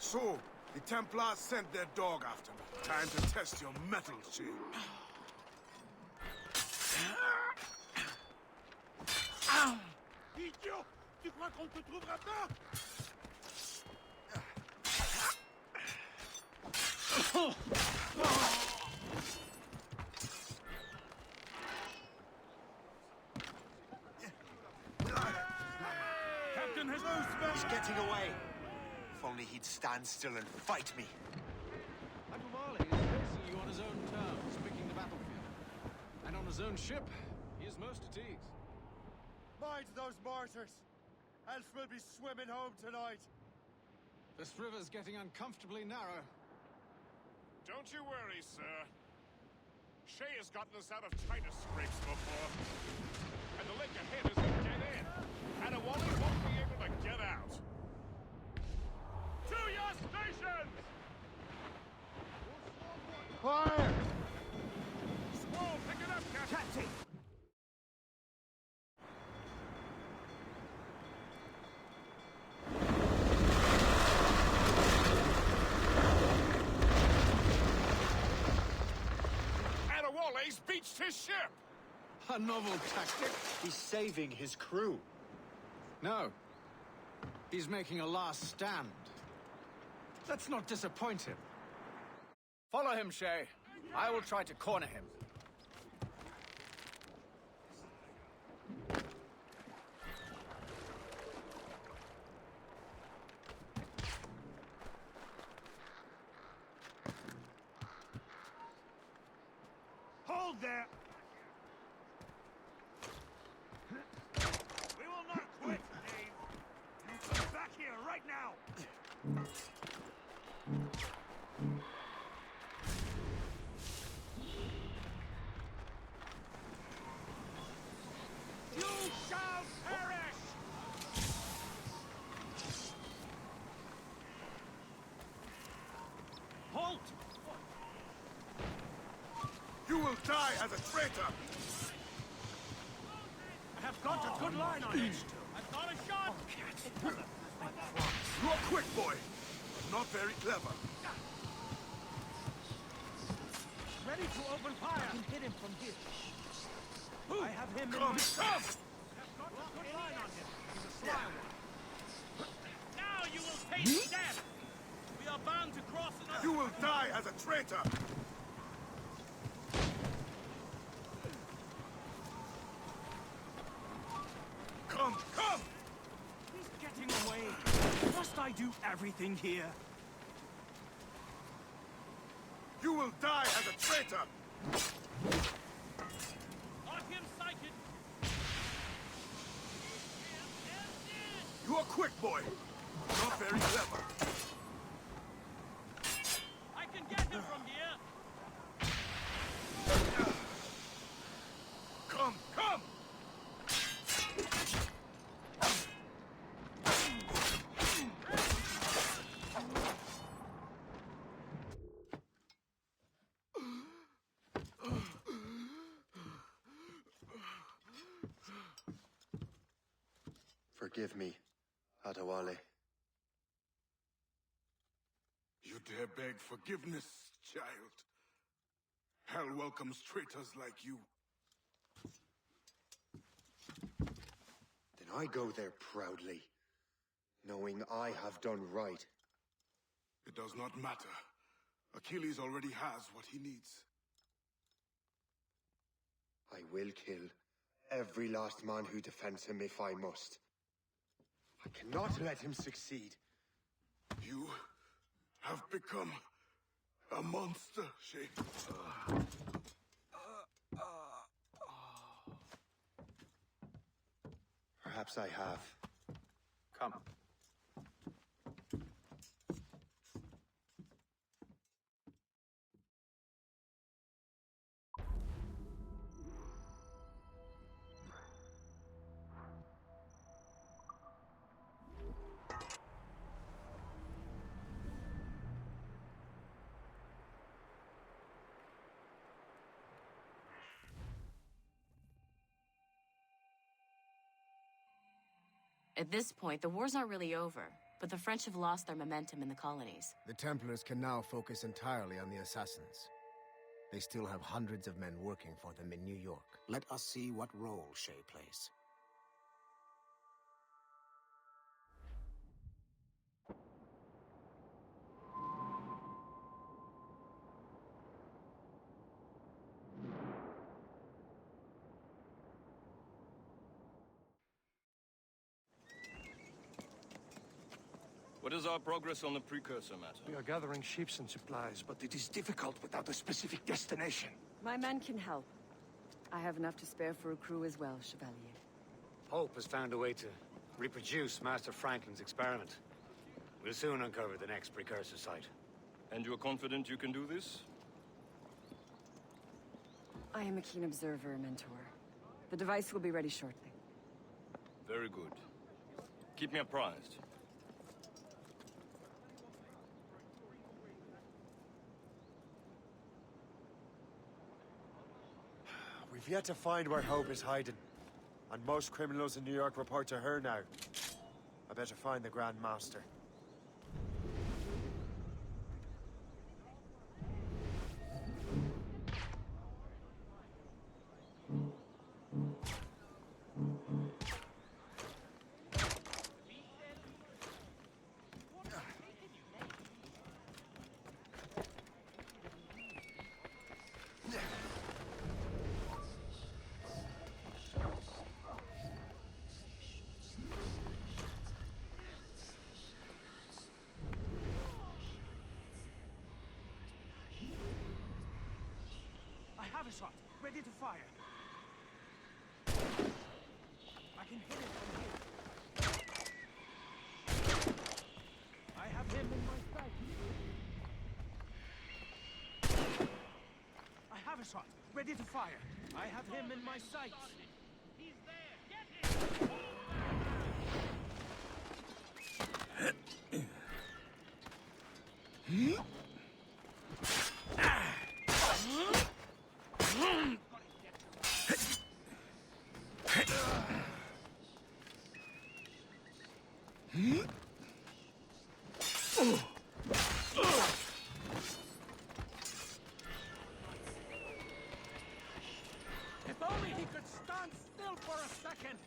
So, the Templars sent their dog after me. Time to test your mettle, Shay. Idiot! Tu crois qu'on te trouvera pas? Captain has He's getting away. If only he'd stand still and fight me. Adumale is facing you on his own terms, picking the battlefield. And on his own ship, he is most at ease. Mind those mortars, else we'll be swimming home tonight. This river's getting uncomfortably narrow. Don't you worry, sir. Shay has gotten us out of Titus scrapes before. And the lake ahead is a dead end. And Wally won't be able to get out. To your stations! Fire! Squall, pick it up, Captain! Adewale's beached his ship! A novel tactic. He's saving his crew. No. He's making a last stand. Let's not disappoint him. Follow him, Shay. I will try to corner him. Hold there! We will not quit, Dave! You come back here right now! You shall perish! Halt! You will die as a traitor! I have got a good line on it. I've got a shot! You are quick, boy, but not very clever. Ready to open fire! I can hit him from here. I have him Come, in my... come! I've got a good line on him. He's a sly one. Now you will taste death! We are bound to cross another... You will die as a traitor! Come, come! He's getting away. Must I do everything here? You will die as a traitor! Got him sighted. You are quick, boy, but not very clever. I can get him from here. Come, come! Forgive me, Adewale. You dare beg forgiveness, child? Hell welcomes traitors like you. Then I go there proudly, knowing I have done right. It does not matter. Achilles already has what he needs. I will kill every last man who defends him if I must. I cannot let him succeed. You have become a monster, Shay. Perhaps I have. Come. At this point, the war's not really over. But the French have lost their momentum in the colonies. The Templars can now focus entirely on the assassins. They still have hundreds of men working for them in New York. Let us see what role Shay plays. What is our progress on the precursor matter? We are gathering ships and supplies, but it is difficult without a specific destination. My men can help. I have enough to spare for a crew as well, Chevalier. Hope has found a way to reproduce Master Franklin's experiment. We'll soon uncover the next precursor site. And you're confident you can do this? I am a keen observer, Mentor. The device will be ready shortly. Very good. Keep me apprised. We've yet to find where Hope is hiding. And most criminals in New York report to her now. I better find the Grand Master. I have a shot, ready to fire. I can hit it from here. I have him in my sights. I have a shot, ready to fire. I have him in my sights. He's there, get him! If only he could stand still for a second!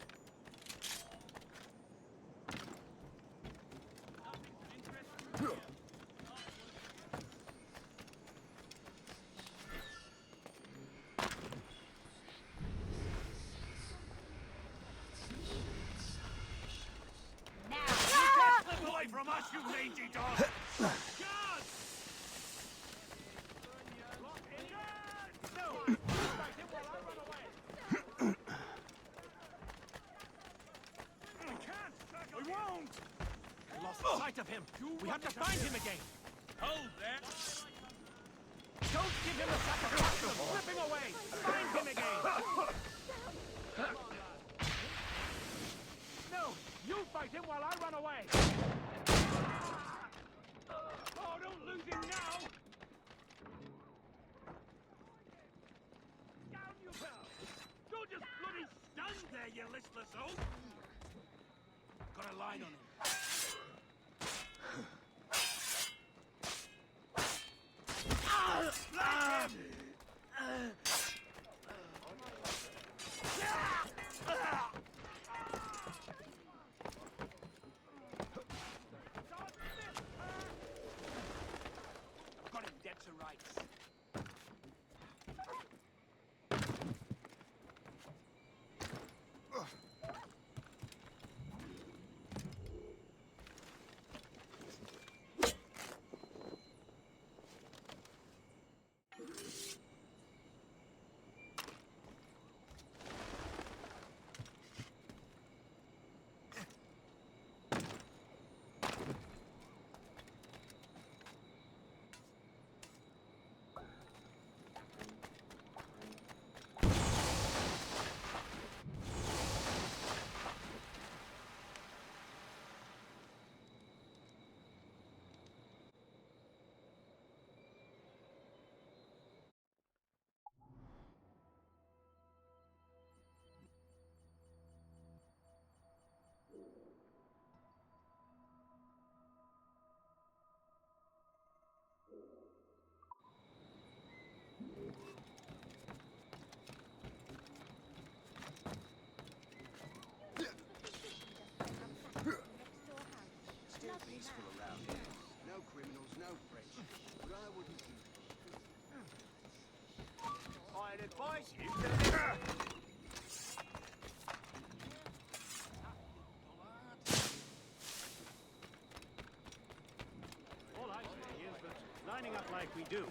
Slip away from us, you mangy dog! Guards! No! We can't! We won't! We lost sight of him! We have to find him again! Hold there! Don't give him a satisfaction of slipping away! Find him again! No! You fight him while I run away! Oh, don't lose him now! Down you go! Don't just bloody stand there, you listless oaf! Got a line on him. Let him! Got him dead to rights. I'd advise you to... All I say is that lining up like we do.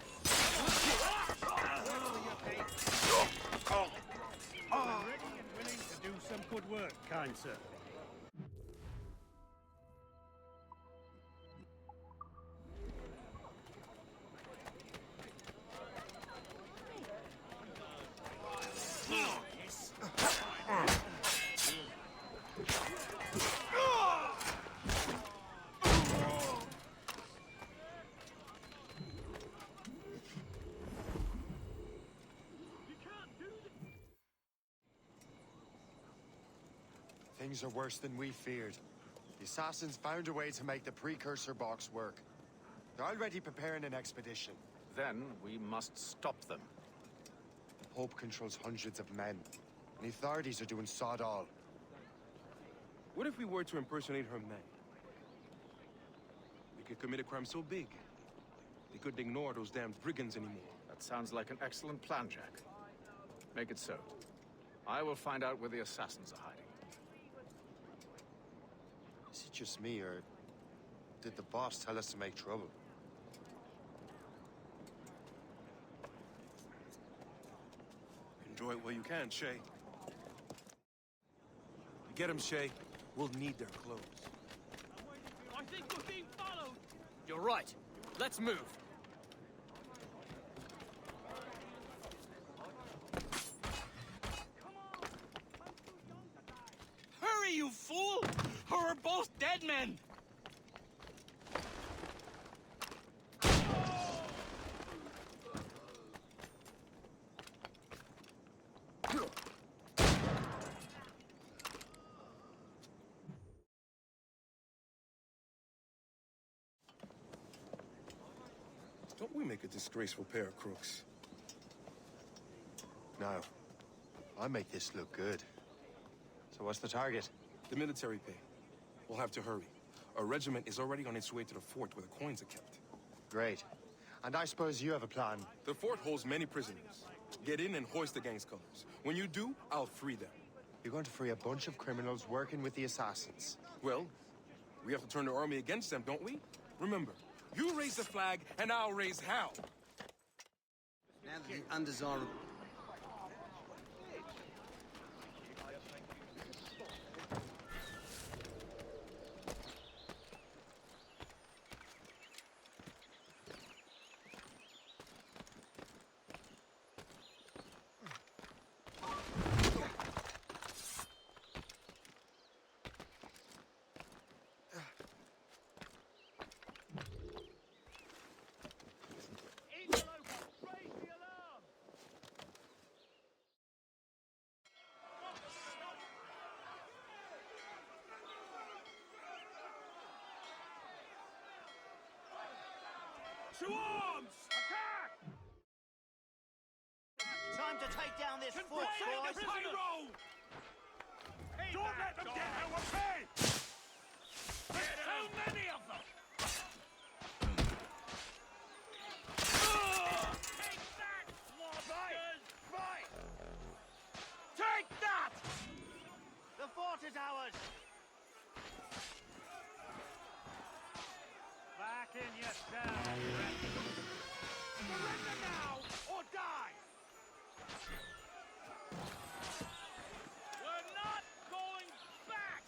I'm ready and willing to do some good work, kind sir. Things are worse than we feared. The assassins found a way to make the precursor box work. They're already preparing an expedition. Then we must stop them. Hope controls hundreds of men. And the authorities are doing sod all. What if we were to impersonate her men? We could commit a crime so big, they couldn't ignore those damned brigands anymore. That sounds like an excellent plan, Jack. Make it so. I will find out where the assassins are hiding. Is it just me, or did the boss tell us to make trouble? Enjoy it while you can, Shay. Get him, Shay. We'll need their clothes. I think we're being followed. You're right. Let's move. Hurry, you fool! Or we're both dead men! Don't we make a disgraceful pair of crooks? No. I make this look good. So what's the target? The military pay. We'll have to hurry. Our regiment is already on its way to the fort where the coins are kept. Great. And I suppose you have a plan. The fort holds many prisoners. Get in and hoist the gang's colors. When you do, I'll free them. You're going to free a bunch of criminals working with the assassins. Well, we have to turn the army against them, don't we? Remember, you raise the flag, and I'll raise hell. Now that the undesirable... To arms! Attack! Time to take down this fort, Confront the boys! pyro! Don't let them get our pay! There's so many of them! Take that, swabsters! Right! Take that! The fort is ours! Back in yourself! Surrender now, or die! We're not going back!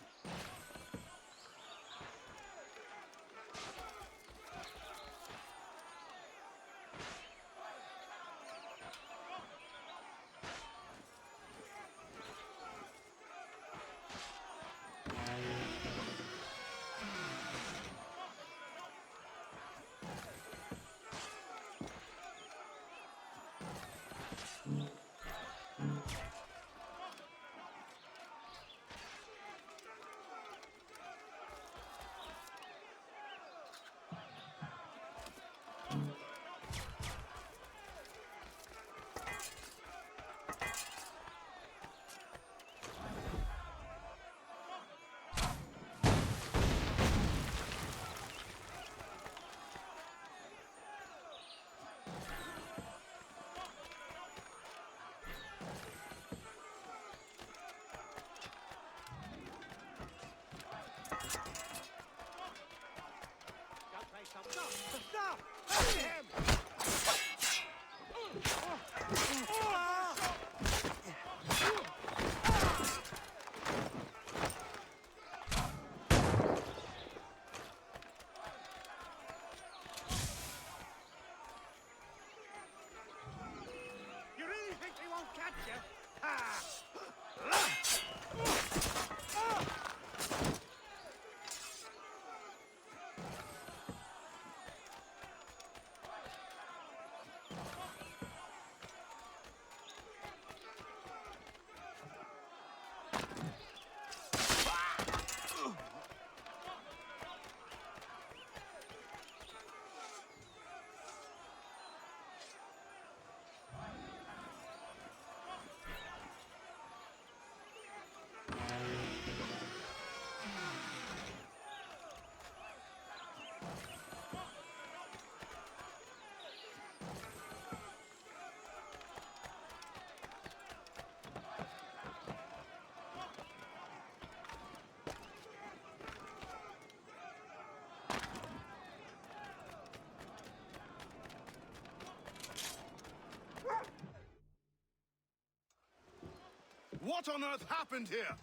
What on earth happened here?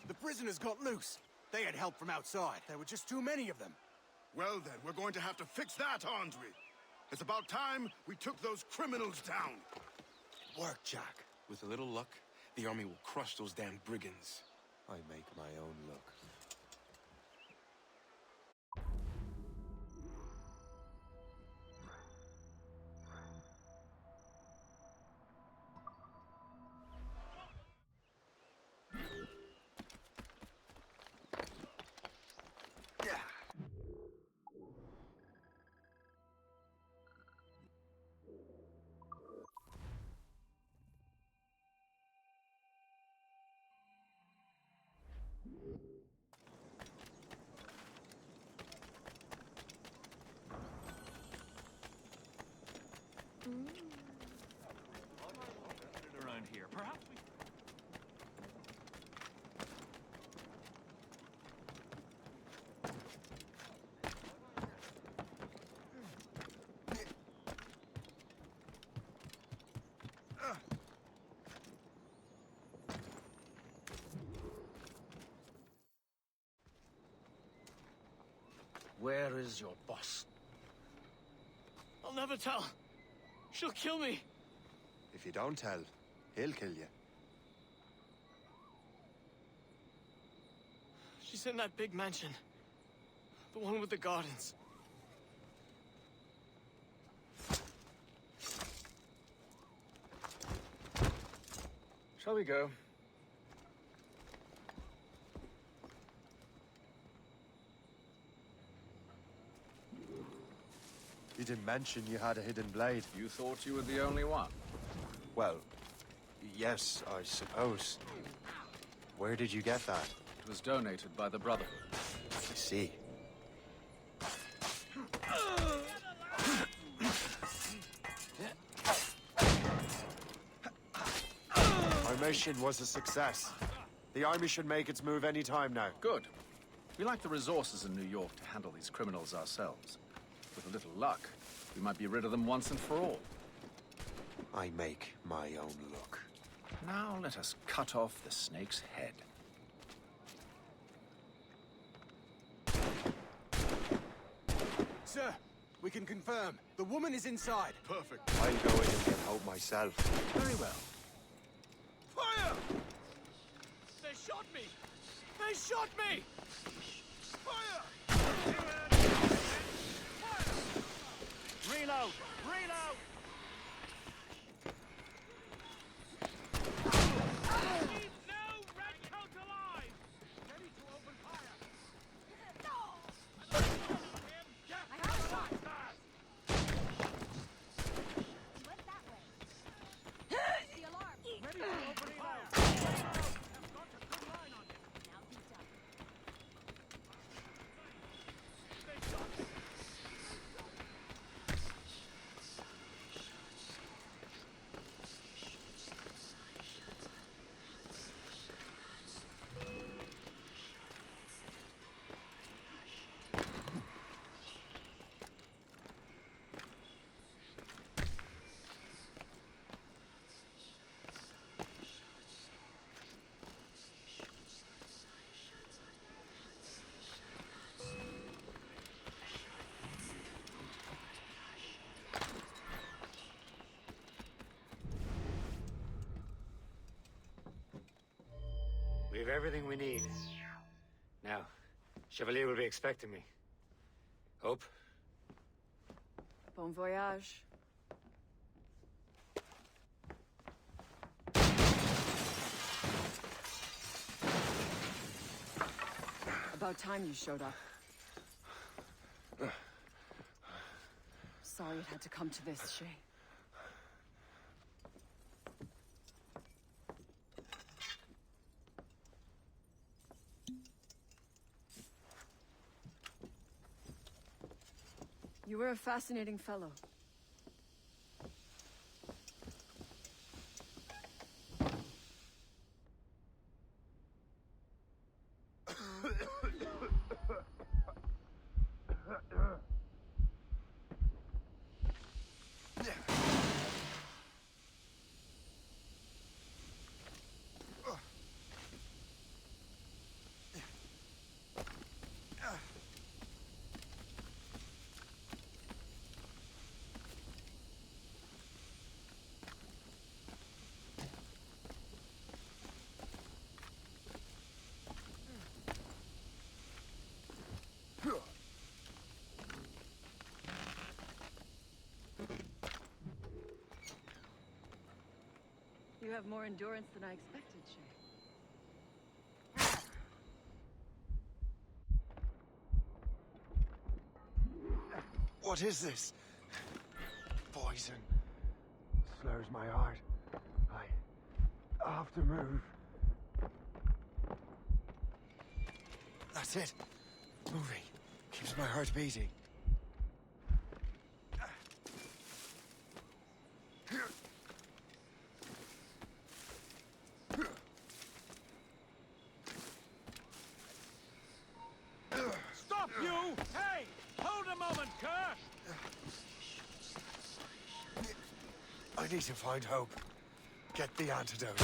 The prisoners got loose. They had help from outside. There were just too many of them. Well then, we're going to have to fix that, aren't we? It's about time we took those criminals down. Work, Jack. With a little luck, the army will crush those damn brigands. I make my own luck. Around here, perhaps we... Where is your boss? I'll never tell. She'll kill me. If you don't tell, he'll kill you. She's in that big mansion. The one with the gardens. Shall we go? You didn't mention you had a hidden blade. You thought you were the only one? Well, yes, I suppose. Where did you get that? It was donated by the Brotherhood. I see. Our mission was a success. The army should make its move any time now. Good. We lack the resources in New York to handle these criminals ourselves. With a little luck, we might be rid of them once and for all. I make my own luck. Now let us cut off the snake's head. Sir, we can confirm. The woman is inside. Perfect. I'll go in and get help myself. Very well. Fire! They shot me! They shot me! Fire! Reload! Reload! Keep no redcoat alive! Ready to open fire! I have a shot. Went that way. The alarm. Ready to open fire! I've got a good line on him. Now be done. They shot me! We have everything we need. Now, Chevalier will be expecting me. Hope? Bon voyage. About time you showed up. Sorry it had to come to this, Shay. You were a fascinating fellow. You have more endurance than I expected, Shay. What is this? Poison. Slurs my heart. I have to move. That's it. Moving. Keeps my heart beating. Stop, you! Hey! Hold a moment, Kerr! I need to find hope. Get the antidote.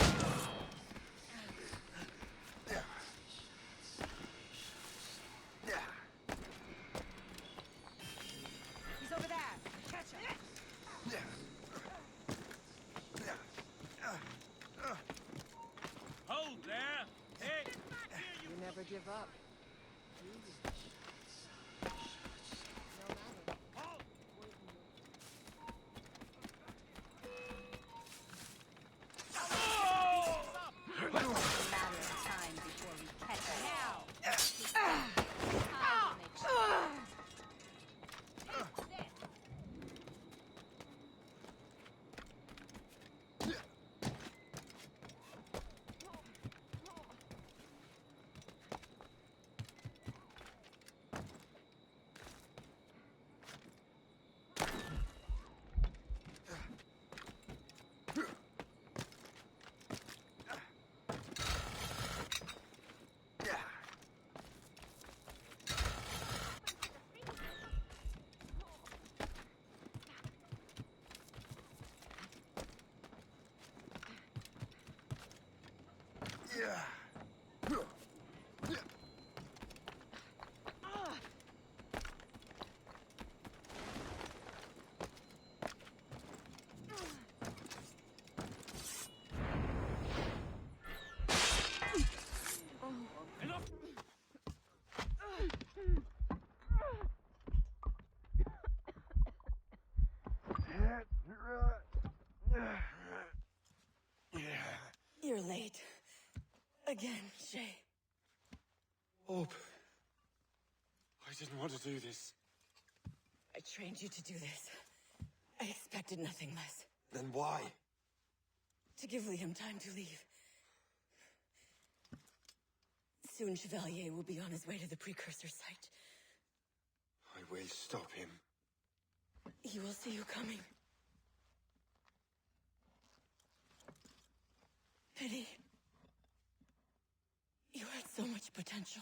He's over there. Catch him. Hold there! Hey! You never give up. You're late. Again, Shay. Hope. I didn't want to do this. I trained you to do this. I expected nothing less. Then why? To give Liam time to leave. Soon Chevalier will be on his way to the precursor site. I will stop him. He will see you coming. Pity. You had so much potential.